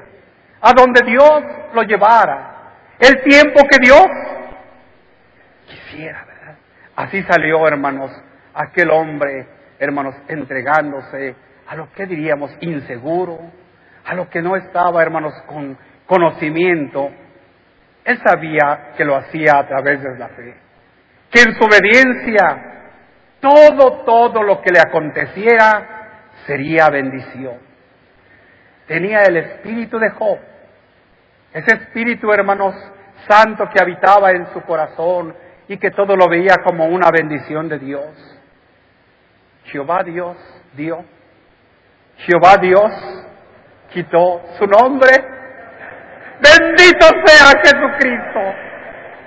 a donde Dios lo llevara, el tiempo que Dios quisiera, ¿verdad? Así salió, hermanos, aquel hombre, hermanos, entregándose a lo que diríamos inseguro, a lo que no estaba, hermanos, con conocimiento. Él sabía que lo hacía a través de la fe, que en su obediencia todo lo que le aconteciera sería bendición. Tenía el espíritu de Job, ese espíritu, hermanos, santo que habitaba en su corazón y que todo lo veía como una bendición de Dios. Jehová Dios dio, Jehová Dios quitó. Su nombre, bendito sea Jesucristo,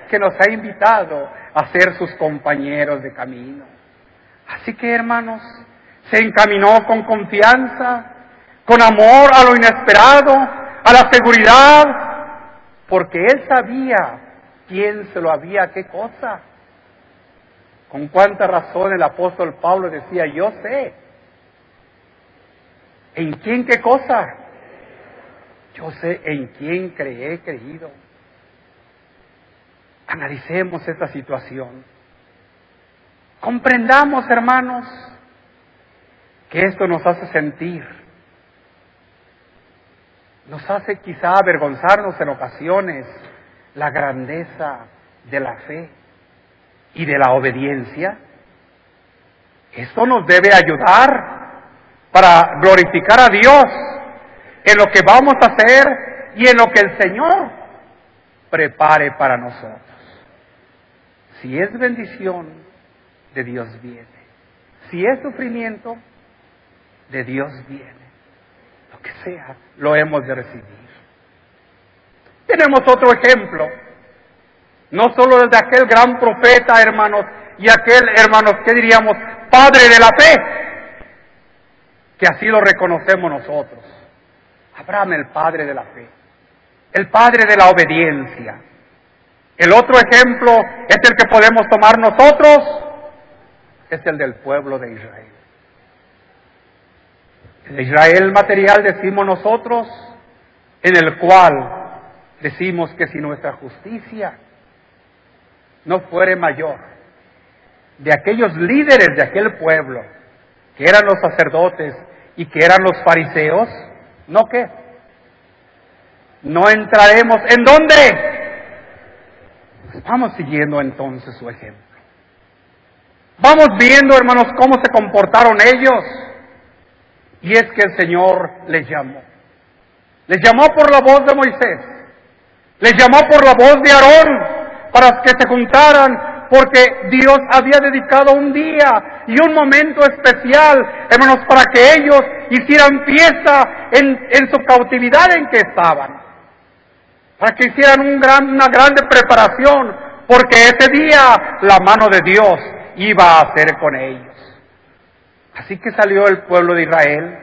que nos ha invitado a ser sus compañeros de camino. Así que, hermanos, se encaminó con confianza, con amor a lo inesperado, a la seguridad, porque él sabía quién se lo había, qué cosa. Con cuánta razón el apóstol Pablo decía: yo sé. ¿En quién qué cosa? Yo sé en quién he creído. Analicemos esta situación. Comprendamos, hermanos, que esto nos hace sentir, nos hace quizá avergonzarnos en ocasiones la grandeza de la fe y de la obediencia. Esto nos debe ayudar para glorificar a Dios en lo que vamos a hacer y en lo que el Señor prepare para nosotros. Si es bendición, de Dios viene. Si es sufrimiento, de Dios viene. Lo que sea, lo hemos de recibir. Tenemos otro ejemplo, no solo de aquel gran profeta, hermanos, y aquel, hermanos, ¿qué diríamos? Padre de la fe, que así lo reconocemos nosotros. Abraham, el padre de la fe, el padre de la obediencia. El otro ejemplo es el que podemos tomar nosotros, es el del pueblo de Israel. El Israel material decimos nosotros, en el cual decimos que si nuestra justicia no fuere mayor, de aquellos líderes de aquel pueblo, que eran los sacerdotes y que eran los fariseos, ¿no qué? No entraremos. ¿En dónde? Pues vamos siguiendo entonces su ejemplo. Vamos viendo, hermanos, cómo se comportaron ellos. Y es que el Señor les llamó. Les llamó por la voz de Moisés. Les llamó por la voz de Aarón para que se juntaran, porque Dios había dedicado un día y un momento especial, hermanos, para que ellos hicieran fiesta en su cautividad en que estaban. Para que hicieran una grande preparación, porque ese día la mano de Dios iba a hacer con ellos. Así que salió el pueblo de Israel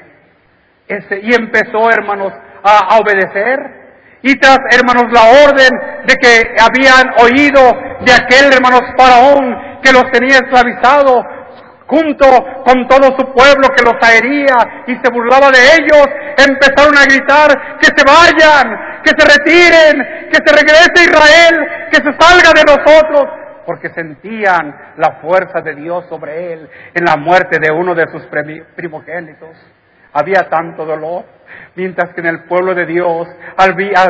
y empezó, hermanos, a obedecer. Y tras, hermanos, la orden de que habían oído de aquel, hermanos, faraón que los tenía esclavizados, junto con todo su pueblo que los hería y se burlaba de ellos, empezaron a gritar: que se vayan, que se retiren, que se regrese Israel, que se salga de nosotros, porque sentían la fuerza de Dios sobre él en la muerte de uno de sus primogénitos. Había tanto dolor, mientras que en el pueblo de Dios había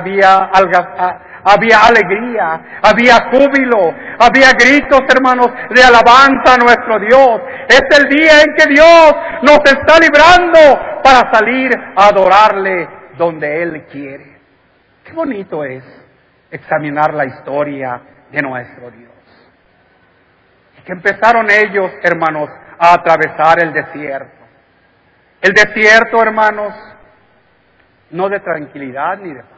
alegría, había júbilo, había gritos, hermanos, de alabanza a nuestro Dios. Es el día en que Dios nos está librando para salir a adorarle donde Él quiere. Qué bonito es examinar la historia de nuestro Dios. Y que empezaron ellos, hermanos, a atravesar el desierto. El desierto, hermanos, no de tranquilidad ni de paz.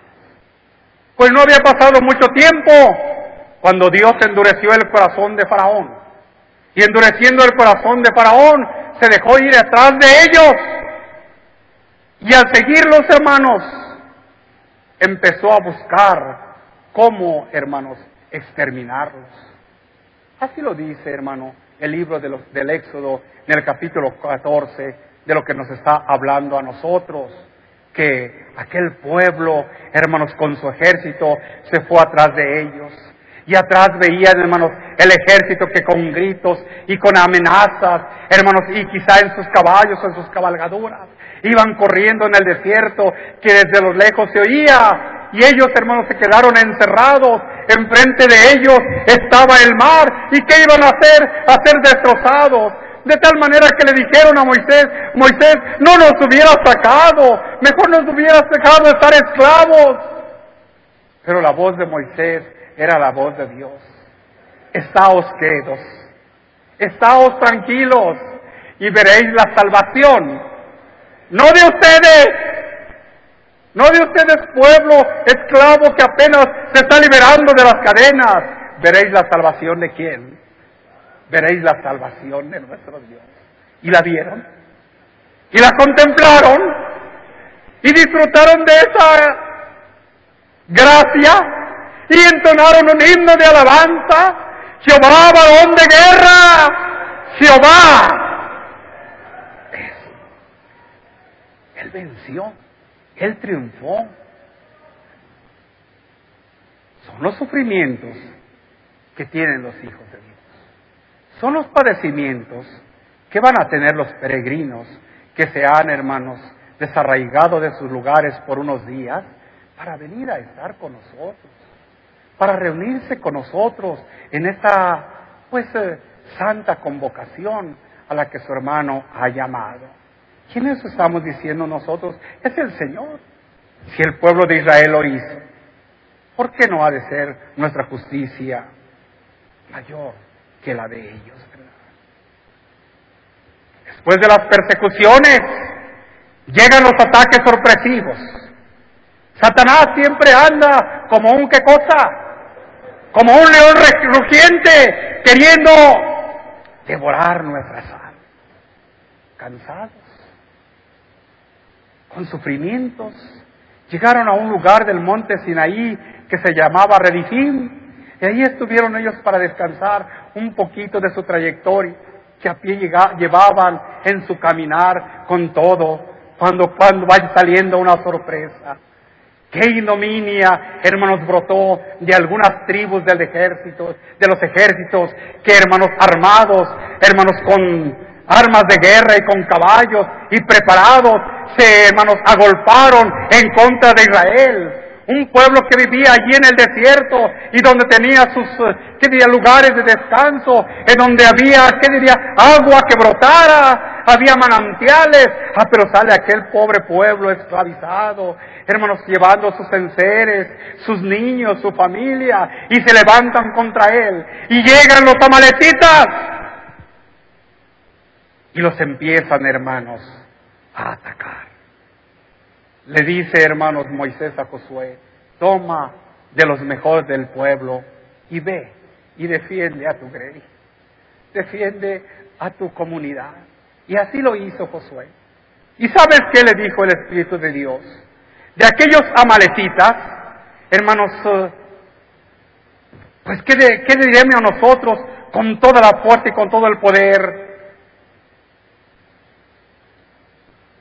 Pues no había pasado mucho tiempo cuando Dios endureció el corazón de Faraón. Y endureciendo el corazón de Faraón, se dejó ir atrás de ellos. Y al seguirlos, hermanos, empezó a buscar cómo, hermanos, exterminarlos. Así lo dice, hermano, el libro del Éxodo, en el capítulo 14, de lo que nos está hablando a nosotros, que aquel pueblo, hermanos, con su ejército se fue atrás de ellos. Y atrás veían, hermanos, el ejército que con gritos y con amenazas, hermanos, y quizá en sus caballos o en sus cabalgaduras, iban corriendo en el desierto, que desde los lejos se oía. Y ellos, hermanos, se quedaron encerrados. Enfrente de ellos estaba el mar. ¿Y qué iban a hacer? A ser destrozados. De tal manera que le dijeron a Moisés: Moisés, no nos hubieras sacado, mejor nos hubieras dejado de estar esclavos. Pero la voz de Moisés era la voz de Dios. Estáos quedos, estáos tranquilos y veréis la salvación. No de ustedes, no de ustedes, pueblo esclavo que apenas se está liberando de las cadenas. Veréis la salvación de quién. Veréis la salvación de nuestro Dios. ¿Y la vieron? ¿Y la contemplaron? ¿Y disfrutaron de esa gracia? ¿Y entonaron un himno de alabanza? ¡Jehová, varón de guerra! ¡Jehová! Eso. Él venció. Él triunfó. Son los sufrimientos que tienen los hijos de Dios. son los padecimientos que van a tener los peregrinos que se han, hermanos, desarraigado de sus lugares por unos días para venir a estar con nosotros, para reunirse con nosotros en esta, santa convocación a la que su hermano ha llamado. ¿Quiénes estamos diciendo nosotros? Es el Señor. Si el pueblo de Israel lo hizo, ¿por qué no ha de ser nuestra justicia mayor que la de ellos? ¿Verdad? Después de las persecuciones, llegan los ataques sorpresivos. Satanás siempre anda como un, ¿qué cosa? Como un león rugiente, queriendo devorar nuestras almas. Cansados, con sufrimientos, llegaron a un lugar del monte Sinaí que se llamaba Redifim, y ahí estuvieron ellos para descansar un poquito de su trayectoria que a pie llevaban en su caminar con todo, cuando vaya saliendo una sorpresa. ¡Qué ignominia, hermanos, brotó de algunas tribus de los ejércitos, que, hermanos, armados, hermanos, con armas de guerra y con caballos y preparados, hermanos, agolparon en contra de Israel. Un pueblo que vivía allí en el desierto y donde tenía sus, lugares de descanso, en donde había, agua que brotara, había manantiales. Pero sale aquel pobre pueblo esclavizado, hermanos, llevando sus enseres, sus niños, su familia, y se levantan contra él. Y llegan los amalecitas y los empiezan, hermanos, a atacar. Le dice, hermanos, Moisés a Josué: toma de los mejores del pueblo y ve y defiende a tu grey, defiende a tu comunidad. Y así lo hizo Josué. ¿Y sabes qué le dijo el Espíritu de Dios? De aquellos amalecitas, hermanos, ¿qué diremos a nosotros con toda la fuerza y con todo el poder?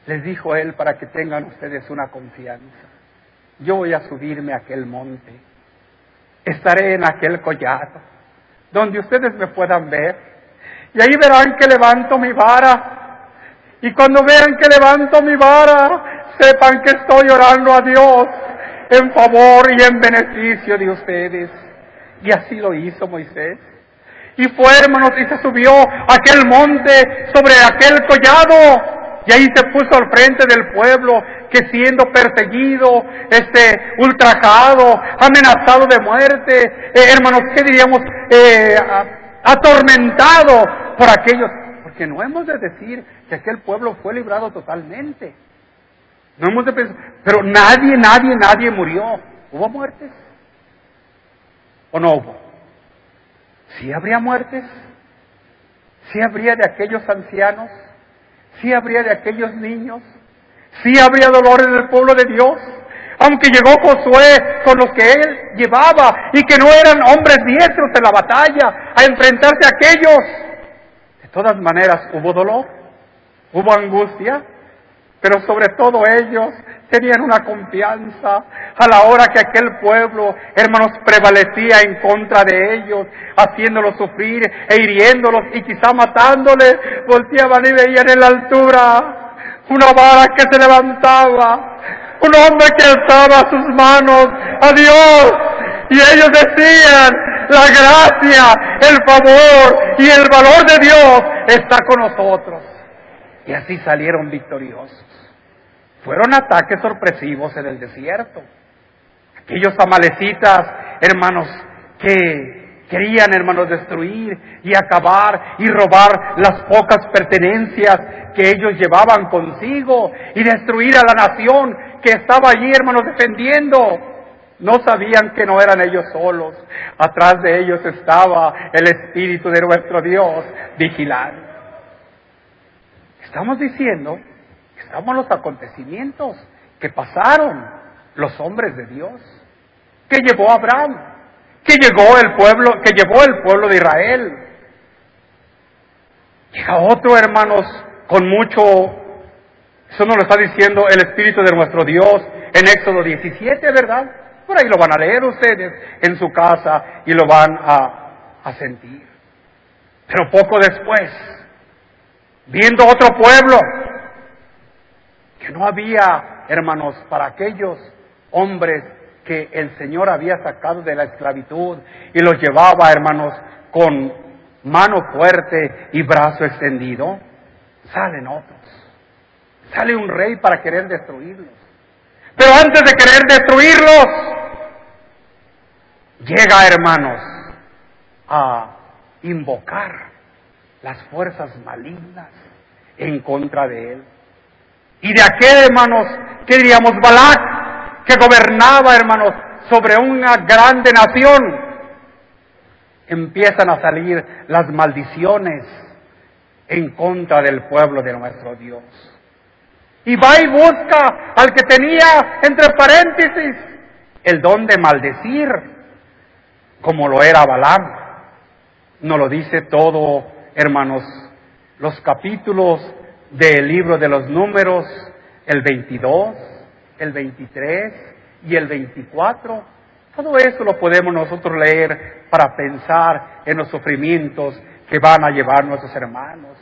Les dijo él, para que tengan ustedes una confianza: yo voy a subirme a aquel monte, estaré en aquel collado, donde ustedes me puedan ver, y ahí verán que levanto mi vara, y cuando vean que levanto mi vara, sepan que estoy orando a Dios en favor y en beneficio de ustedes. Y así lo hizo Moisés. Y fue, hermanos, y se subió a aquel monte, sobre aquel collado, y ahí se puso al frente del pueblo, que siendo perseguido, ultrajado, amenazado de muerte, hermanos, atormentado por aquellos, porque no hemos de decir que aquel pueblo fue librado totalmente. No hemos de pensar, pero nadie murió. ¿Hubo muertes? ¿O no hubo? ¿Sí habría muertes? ¿Sí habría de aquellos ancianos? ¿Sí habría de aquellos niños? ¿Sí habría dolor en el pueblo de Dios? Aunque llegó Josué con los que él llevaba y que no eran hombres diestros en la batalla a enfrentarse a aquellos, de todas maneras hubo dolor, hubo angustia, pero sobre todo ellos tenían una confianza a la hora que aquel pueblo, hermanos, prevalecía en contra de ellos, haciéndolos sufrir e hiriéndolos y quizá matándoles. Volteaban y veían en la altura una vara que se levantaba, un hombre que alzaba sus manos a Dios, y ellos decían: la gracia, el favor y el valor de Dios está con nosotros. Y así salieron victoriosos. Fueron ataques sorpresivos en el desierto. Aquellos amalecitas, hermanos, que querían, hermanos, destruir y acabar y robar las pocas pertenencias que ellos llevaban consigo y destruir a la nación que estaba allí, hermanos, defendiendo. No sabían que no eran ellos solos. Atrás de ellos estaba el Espíritu de nuestro Dios vigilando. Estamos diciendo que estamos en los acontecimientos que pasaron los hombres de Dios, que llevó Abraham, que llevó el pueblo de Israel. Llega otro, hermanos, con mucho, eso nos lo está diciendo el Espíritu de nuestro Dios en Éxodo 17, ¿verdad? Por ahí lo van a leer ustedes en su casa y lo van a sentir. Pero poco después, viendo otro pueblo, que no había, hermanos, para aquellos hombres que el Señor había sacado de la esclavitud y los llevaba, hermanos, con mano fuerte y brazo extendido, salen otros. Sale un rey para querer destruirlos. Pero antes de querer destruirlos, llega, hermanos, a invocar las fuerzas malignas en contra de él. Y de aquel, hermanos, ¿qué diríamos? Balac, que gobernaba, hermanos, sobre una grande nación, empiezan a salir las maldiciones en contra del pueblo de nuestro Dios. Y va y busca al que tenía, entre paréntesis, el don de maldecir, como lo era Balaam. Nos lo dice todo, hermanos, los capítulos del libro de los Números, el 22, el 23 y el 24. Todo eso lo podemos nosotros leer para pensar en los sufrimientos que van a llevar nuestros hermanos.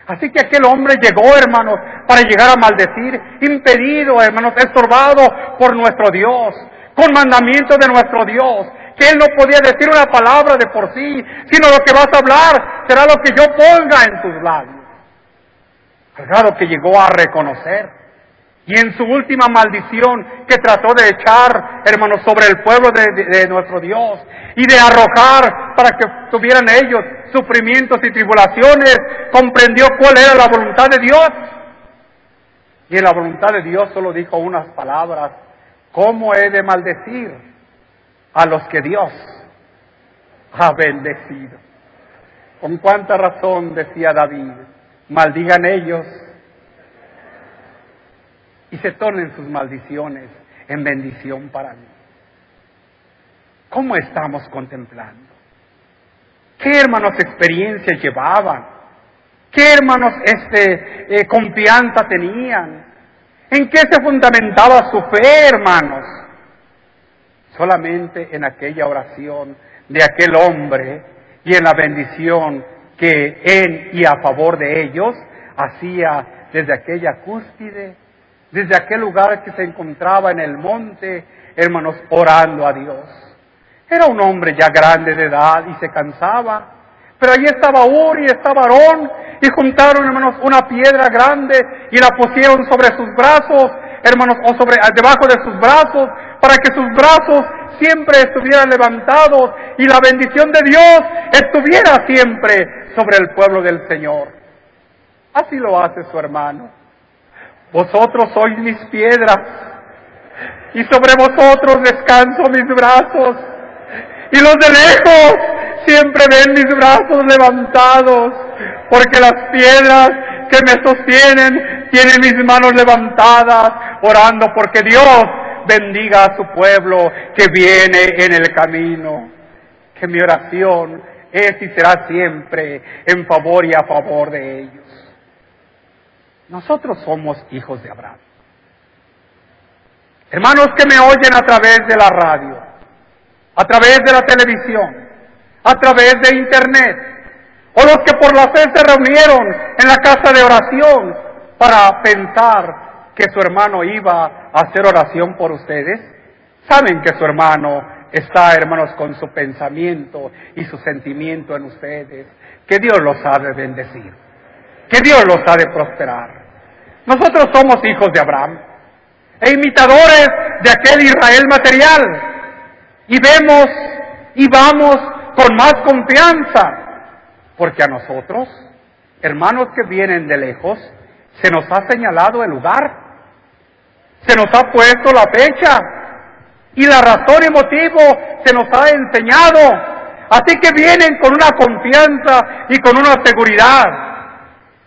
Así que aquel hombre llegó, hermanos, para llegar a maldecir, impedido, hermanos, estorbado por nuestro Dios, con mandamiento de nuestro Dios, que él no podía decir una palabra de por sí, sino lo que vas a hablar será lo que yo ponga en tus labios. Al grado que llegó a reconocer. Y en su última maldición que trató de echar, hermanos, sobre el pueblo de nuestro Dios y de arrojar para que tuvieran ellos sufrimientos y tribulaciones, comprendió cuál era la voluntad de Dios. Y en la voluntad de Dios solo dijo unas palabras: ¿cómo he de maldecir a los que Dios ha bendecido? ¿Con cuánta razón decía David? Maldigan ellos y se tornen sus maldiciones en bendición para mí. ¿Cómo estamos contemplando? ¿Qué, hermanos, experiencias llevaban? ¿Qué, hermanos, confianza tenían? ¿En qué se fundamentaba su fe, hermanos? Solamente en aquella oración de aquel hombre y en la bendición que en y a favor de ellos hacía desde aquella cúspide, desde aquel lugar que se encontraba en el monte, hermanos, orando a Dios. Era un hombre ya grande de edad y se cansaba, pero allí estaba Uri y estaba Aarón, y juntaron, hermanos, una piedra grande y la pusieron sobre sus brazos, hermanos, o debajo de sus brazos, para que sus brazos siempre estuvieran levantados y la bendición de Dios estuviera siempre sobre el pueblo del Señor. Así lo hace su hermano. Vosotros sois mis piedras, y sobre vosotros descanso mis brazos, y los de lejos siempre ven mis brazos levantados, porque las piedras que me sostienen tienen mis manos levantadas, orando porque Dios bendiga a su pueblo que viene en el camino. Que mi oración es y será siempre en favor y a favor de ellos. Nosotros somos hijos de Abraham. Hermanos que me oyen a través de la radio, a través de la televisión, a través de internet, o los que por la fe se reunieron en la casa de oración para pensar que su hermano iba a hacer oración por ustedes, saben que su hermano está, hermanos, con su pensamiento y su sentimiento en ustedes, que Dios los ha de bendecir, que Dios los ha de prosperar. Nosotros somos hijos de Abraham e imitadores de aquel Israel material, y vemos y vamos con más confianza, porque a nosotros, hermanos que vienen de lejos, se nos ha señalado el lugar, se nos ha puesto la fecha, y la razón y motivo se nos ha enseñado. Así que vienen con una confianza y con una seguridad.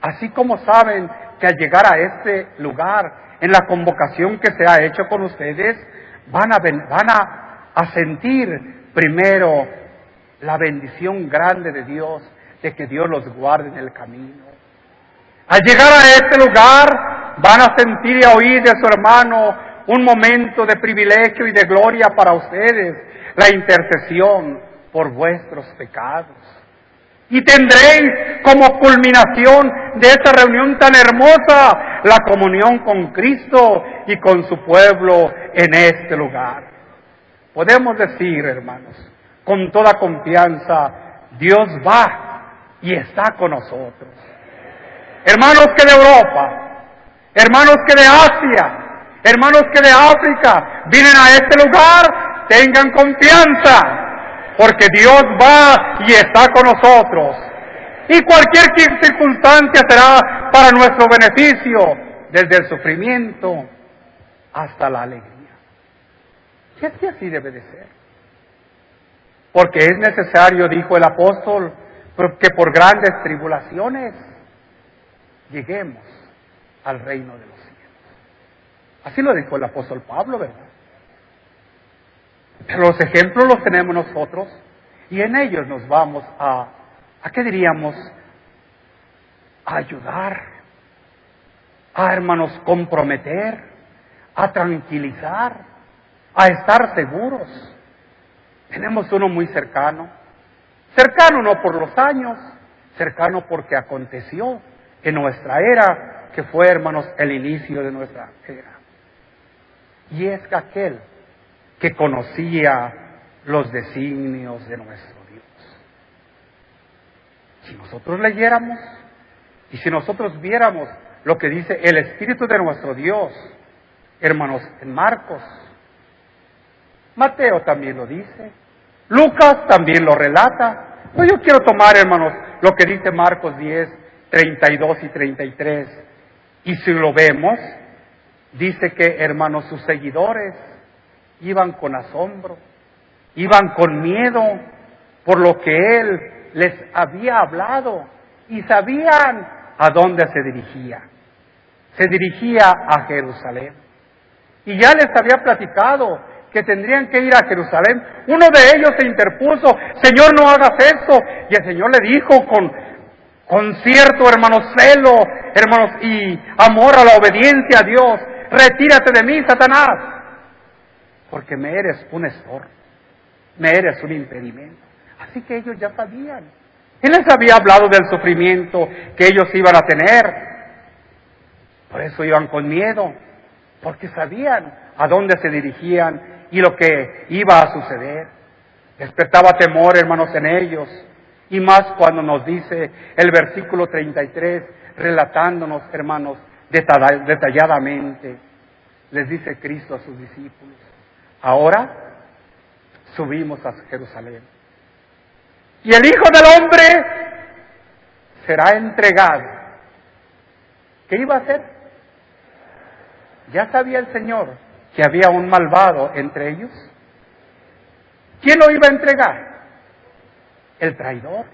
Así como saben que al llegar a este lugar, en la convocación que se ha hecho con ustedes, van a sentir primero la bendición grande de Dios, de que Dios los guarde en el camino. Al llegar a este lugar, van a sentir y a oír de su hermano un momento de privilegio y de gloria para ustedes, la intercesión por vuestros pecados. Y tendréis como culminación de esta reunión tan hermosa la comunión con Cristo y con su pueblo en este lugar. Podemos decir, hermanos, con toda confianza, Dios va y está con nosotros. Hermanos que de Europa, hermanos que de Asia, hermanos que de África vienen a este lugar, tengan confianza, porque Dios va y está con nosotros. Y cualquier circunstancia será para nuestro beneficio, desde el sufrimiento hasta la alegría. Y es que así debe de ser. Porque es necesario, dijo el apóstol, que por grandes tribulaciones lleguemos al reino de los cielos. Así lo dijo el apóstol Pablo, ¿verdad? Pero los ejemplos los tenemos nosotros y en ellos nos vamos ¿a qué diríamos? A ayudar, a hermanos comprometer, a tranquilizar, a estar seguros. Tenemos uno muy cercano, cercano no por los años, cercano porque aconteció en nuestra era, que fue, hermanos, el inicio de nuestra era. Y es aquel que conocía los designios de nuestro Dios. Si nosotros leyéramos y si nosotros viéramos lo que dice el Espíritu de nuestro Dios, hermanos, en Marcos, Mateo también lo dice, Lucas también lo relata. Pues yo quiero tomar, hermanos, lo que dice Marcos 10, 32 y 33. Y si lo vemos, dice que, hermanos, sus seguidores iban con asombro, iban con miedo por lo que Él les había hablado y sabían a dónde se dirigía. Se dirigía a Jerusalén. Y ya les había platicado que tendrían que ir a Jerusalén. Uno de ellos se interpuso: Señor, no hagas eso. Y el Señor le dijo con cierto, hermanos, celo, hermanos, y amor a la obediencia a Dios: retírate de mí, Satanás, porque me eres un estorbo, me eres un impedimento. Así que ellos ya sabían. Él les había hablado del sufrimiento que ellos iban a tener. Por eso iban con miedo, porque sabían a dónde se dirigían y lo que iba a suceder. Despertaba temor, hermanos, en ellos. Y más cuando nos dice el versículo 33, relatándonos, hermanos, detalladamente, les dice Cristo a sus discípulos: ahora subimos a Jerusalén, y el Hijo del Hombre será entregado. ¿Qué iba a hacer? Ya sabía el Señor que había un malvado entre ellos. ¿Quién lo iba a entregar? El traidor.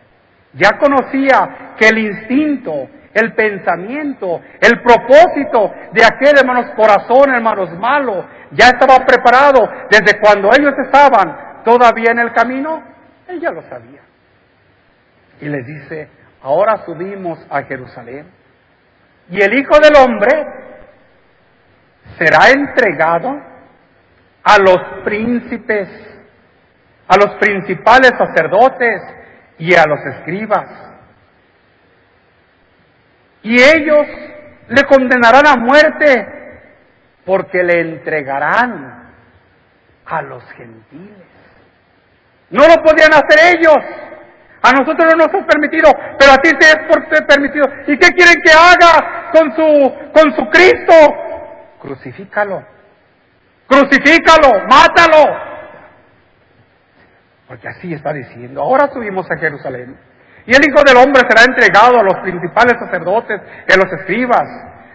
Ya conocía que el instinto, el pensamiento, el propósito de aquel, hermanos, corazón, hermanos, malo, ya estaba preparado desde cuando ellos estaban todavía en el camino. Él ya lo sabía. Y les dice: ahora subimos a Jerusalén, y el Hijo del Hombre será entregado a los príncipes, a los principales sacerdotes y a los escribas. Y ellos le condenarán a muerte, porque le entregarán a los gentiles. No lo podían hacer ellos. A nosotros no nos es permitido, pero a ti te es permitido. ¿Y qué quieren que haga con su Cristo? Crucifícalo. Crucifícalo, mátalo. Porque así está diciendo: ahora subimos a Jerusalén, y el Hijo del Hombre será entregado a los principales sacerdotes y a los escribas.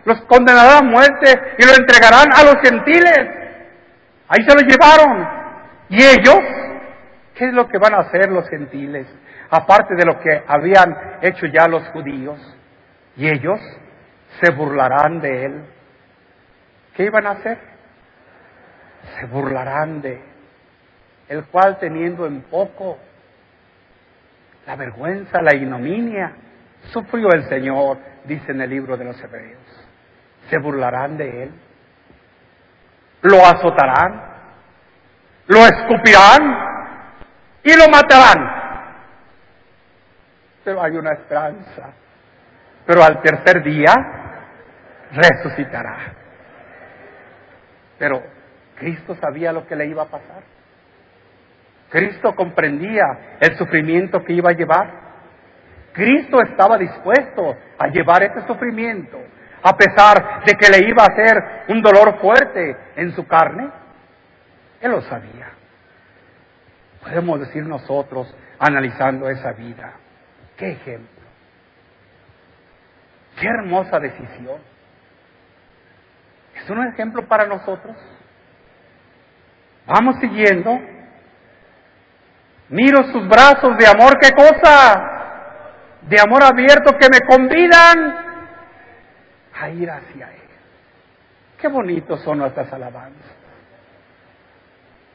Los condenarán a muerte y lo entregarán a los gentiles. Ahí se lo llevaron. ¿Y ellos? ¿Qué es lo que van a hacer los gentiles? Aparte de lo que habían hecho ya los judíos. Y ellos se burlarán de él. ¿Qué iban a hacer? Se burlarán de él, el cual, teniendo en poco la vergüenza, la ignominia, sufrió el Señor, dice en el libro de los Hebreos. Se burlarán de él, lo azotarán, lo escupirán y lo matarán. pero hay una esperanza. Pero al tercer día resucitará. Pero Cristo sabía lo que le iba a pasar. Cristo comprendía el sufrimiento que iba a llevar. Cristo estaba dispuesto a llevar ese sufrimiento, a pesar de que le iba a hacer un dolor fuerte en su carne. Él lo sabía. Podemos decir nosotros, analizando esa vida, qué ejemplo, qué hermosa decisión. ¿Es un ejemplo para nosotros? Vamos siguiendo. Miro sus brazos de amor, ¿qué cosa? De amor abierto que me convidan a ir hacia Él. Qué bonitos son nuestras alabanzas.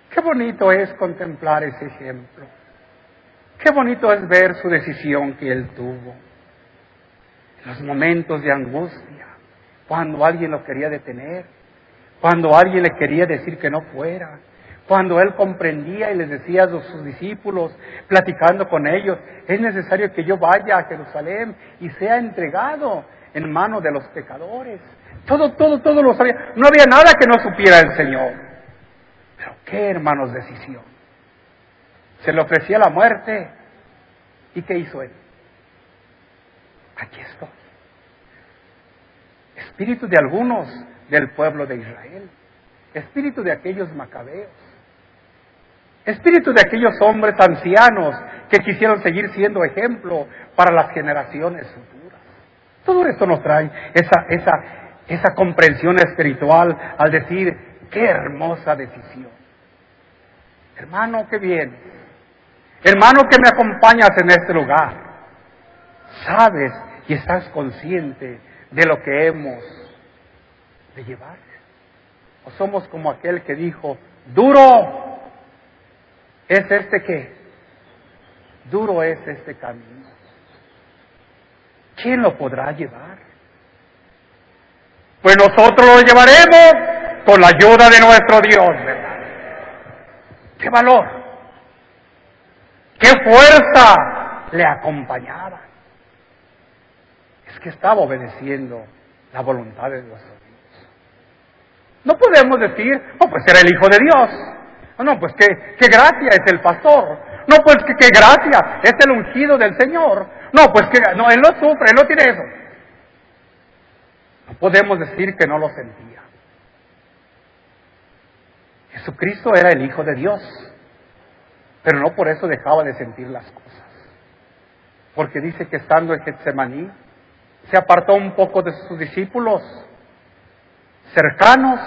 Qué bonito es contemplar ese ejemplo. Qué bonito es ver su decisión que Él tuvo. En los momentos de angustia, cuando alguien lo quería detener, cuando alguien le quería decir que no fuera, cuando Él comprendía y les decía a sus discípulos, platicando con ellos, es necesario que yo vaya a Jerusalén y sea entregado en manos de los pecadores. Todo lo sabía. No había nada que no supiera el Señor. Pero qué, hermanos, decisión. Se le ofrecía la muerte. ¿Y qué hizo Él? Aquí estoy. Espíritu de algunos del pueblo de Israel. Espíritu de aquellos macabeos. Espíritu de aquellos hombres ancianos que quisieron seguir siendo ejemplo para las generaciones futuras. Todo esto nos trae esa comprensión espiritual al decir, qué hermosa decisión. Hermano, qué bien. Hermano que me acompañas en este lugar. Sabes y estás consciente de lo que hemos de llevar. O somos como aquel que dijo, duro es ¿qué? Duro es este camino. ¿Quién lo podrá llevar? Pues nosotros lo llevaremos con la ayuda de nuestro Dios, ¿verdad? ¡Qué valor! ¡Qué fuerza le acompañaba! Es que estaba obedeciendo la voluntad de Dios. No podemos decir, no, pues era el Hijo de Dios. No, pues qué gracia es el pastor. No, pues qué gracia es el ungido del Señor. No, pues no, Él no sufre, Él no tiene eso. No podemos decir que no lo sentía. Jesucristo era el Hijo de Dios, pero no por eso dejaba de sentir las cosas. Porque dice que estando en Getsemaní, se apartó un poco de sus discípulos cercanos,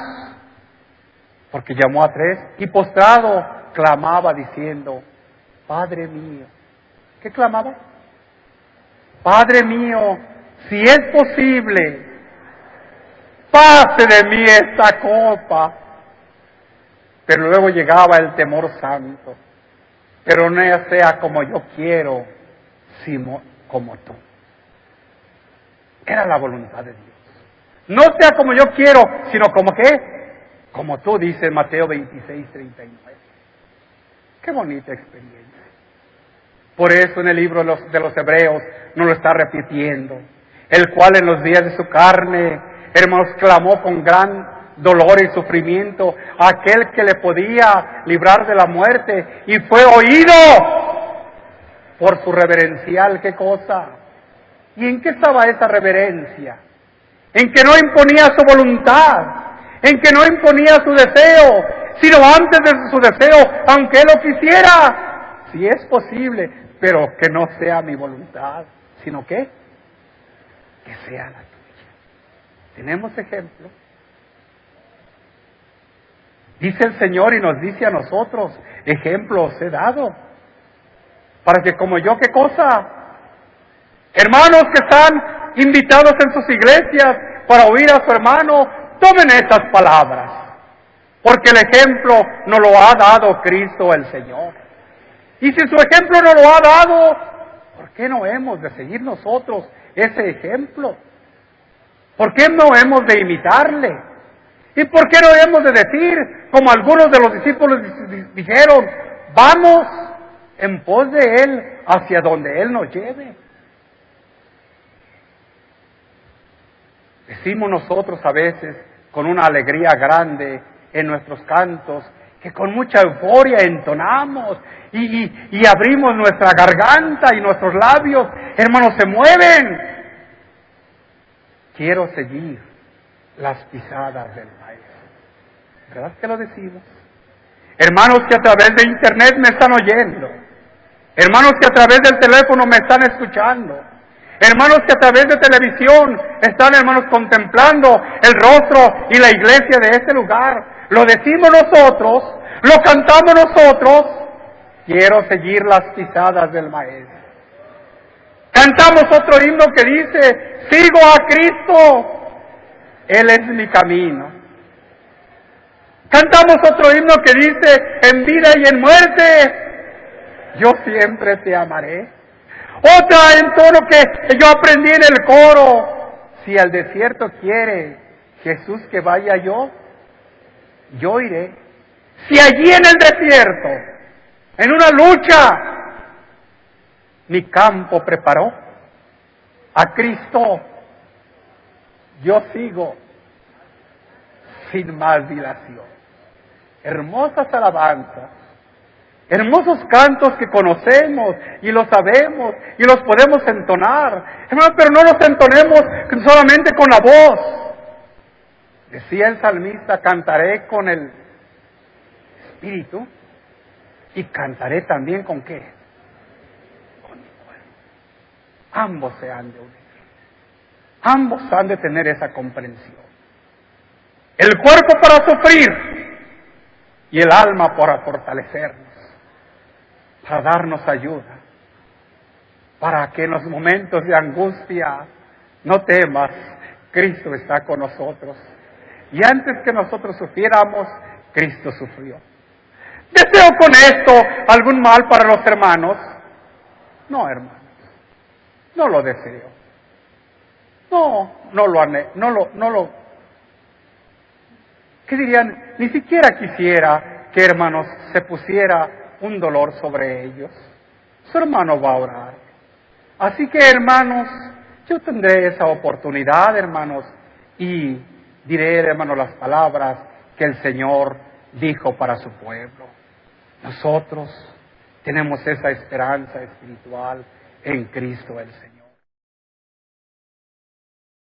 porque llamó a 3, y postrado clamaba diciendo, Padre mío. ¿Qué clamaba? Padre mío, si es posible, pase de mí esta copa. Pero luego llegaba el temor santo. Pero no sea como yo quiero, sino como tú. Era la voluntad de Dios. No sea como yo quiero, sino como ¿qué? Como tú, dice Mateo 26:39. Qué bonita experiencia. Por eso en el libro de los Hebreos nos lo está repitiendo. El cual en los días de su carne, hermanos, clamó con gran dolor y sufrimiento a aquel que le podía librar de la muerte y fue oído por su reverencial, ¿qué cosa? ¿Y en qué estaba esa reverencia? En que no imponía su voluntad, en que no imponía su deseo, sino antes de su deseo, aunque él lo quisiera, si es posible, pero que no sea mi voluntad, sino que sea la tuya. Tenemos ejemplo. Dice el Señor y nos dice a nosotros, ejemplos he dado, para que como yo, ¿qué cosa? Hermanos que están invitados en sus iglesias para oír a su hermano, tomen estas palabras, porque el ejemplo nos lo ha dado Cristo el Señor. Y si su ejemplo nos lo ha dado, ¿por qué no hemos de seguir nosotros ese ejemplo? ¿Por qué no hemos de imitarle? ¿Y por qué no hemos de decir, como algunos de los discípulos dijeron, vamos en pos de Él hacia donde Él nos lleve? Decimos nosotros a veces con una alegría grande en nuestros cantos, que con mucha euforia entonamos y abrimos nuestra garganta y nuestros labios, hermanos, se mueven. Quiero seguir las pisadas del Maestro. ¿Verdad que lo decimos? Hermanos que a través de internet me están oyendo, hermanos que a través del teléfono me están escuchando, hermanos que a través de televisión están, hermanos, contemplando el rostro y la iglesia de este lugar. Lo decimos nosotros, lo cantamos nosotros. Quiero seguir las pisadas del Maestro. Cantamos otro himno que dice, sigo a Cristo, Él es mi camino. Cantamos otro himno que dice, en vida y en muerte, yo siempre te amaré. Otra en tono que yo aprendí en el coro, si al desierto quiere Jesús que vaya yo iré. Si allí en el desierto, en una lucha, mi campo preparó, a Cristo yo sigo sin más dilación. Hermosas alabanzas, hermosos cantos que conocemos y los sabemos y los podemos entonar, hermanos, pero no los entonemos solamente con la voz. Decía el salmista, cantaré con el Espíritu y cantaré también ¿con qué? Con mi cuerpo. Ambos se han de unir. Ambos han de tener esa comprensión. El cuerpo para sufrir y el alma para fortalecernos, para darnos ayuda, para que en los momentos de angustia no temas, Cristo está con nosotros. Y antes que nosotros sufriéramos, Cristo sufrió. ¿Deseo con esto algún mal para los hermanos? No, hermanos, no lo deseo. ¿Qué dirían? Ni siquiera quisiera que, hermanos, se pusiera un dolor sobre ellos. Su hermano va a orar. Así que, hermanos, yo tendré esa oportunidad, hermanos, y diré, hermanos, las palabras que el Señor dijo para su pueblo. Nosotros tenemos esa esperanza espiritual en Cristo el Señor.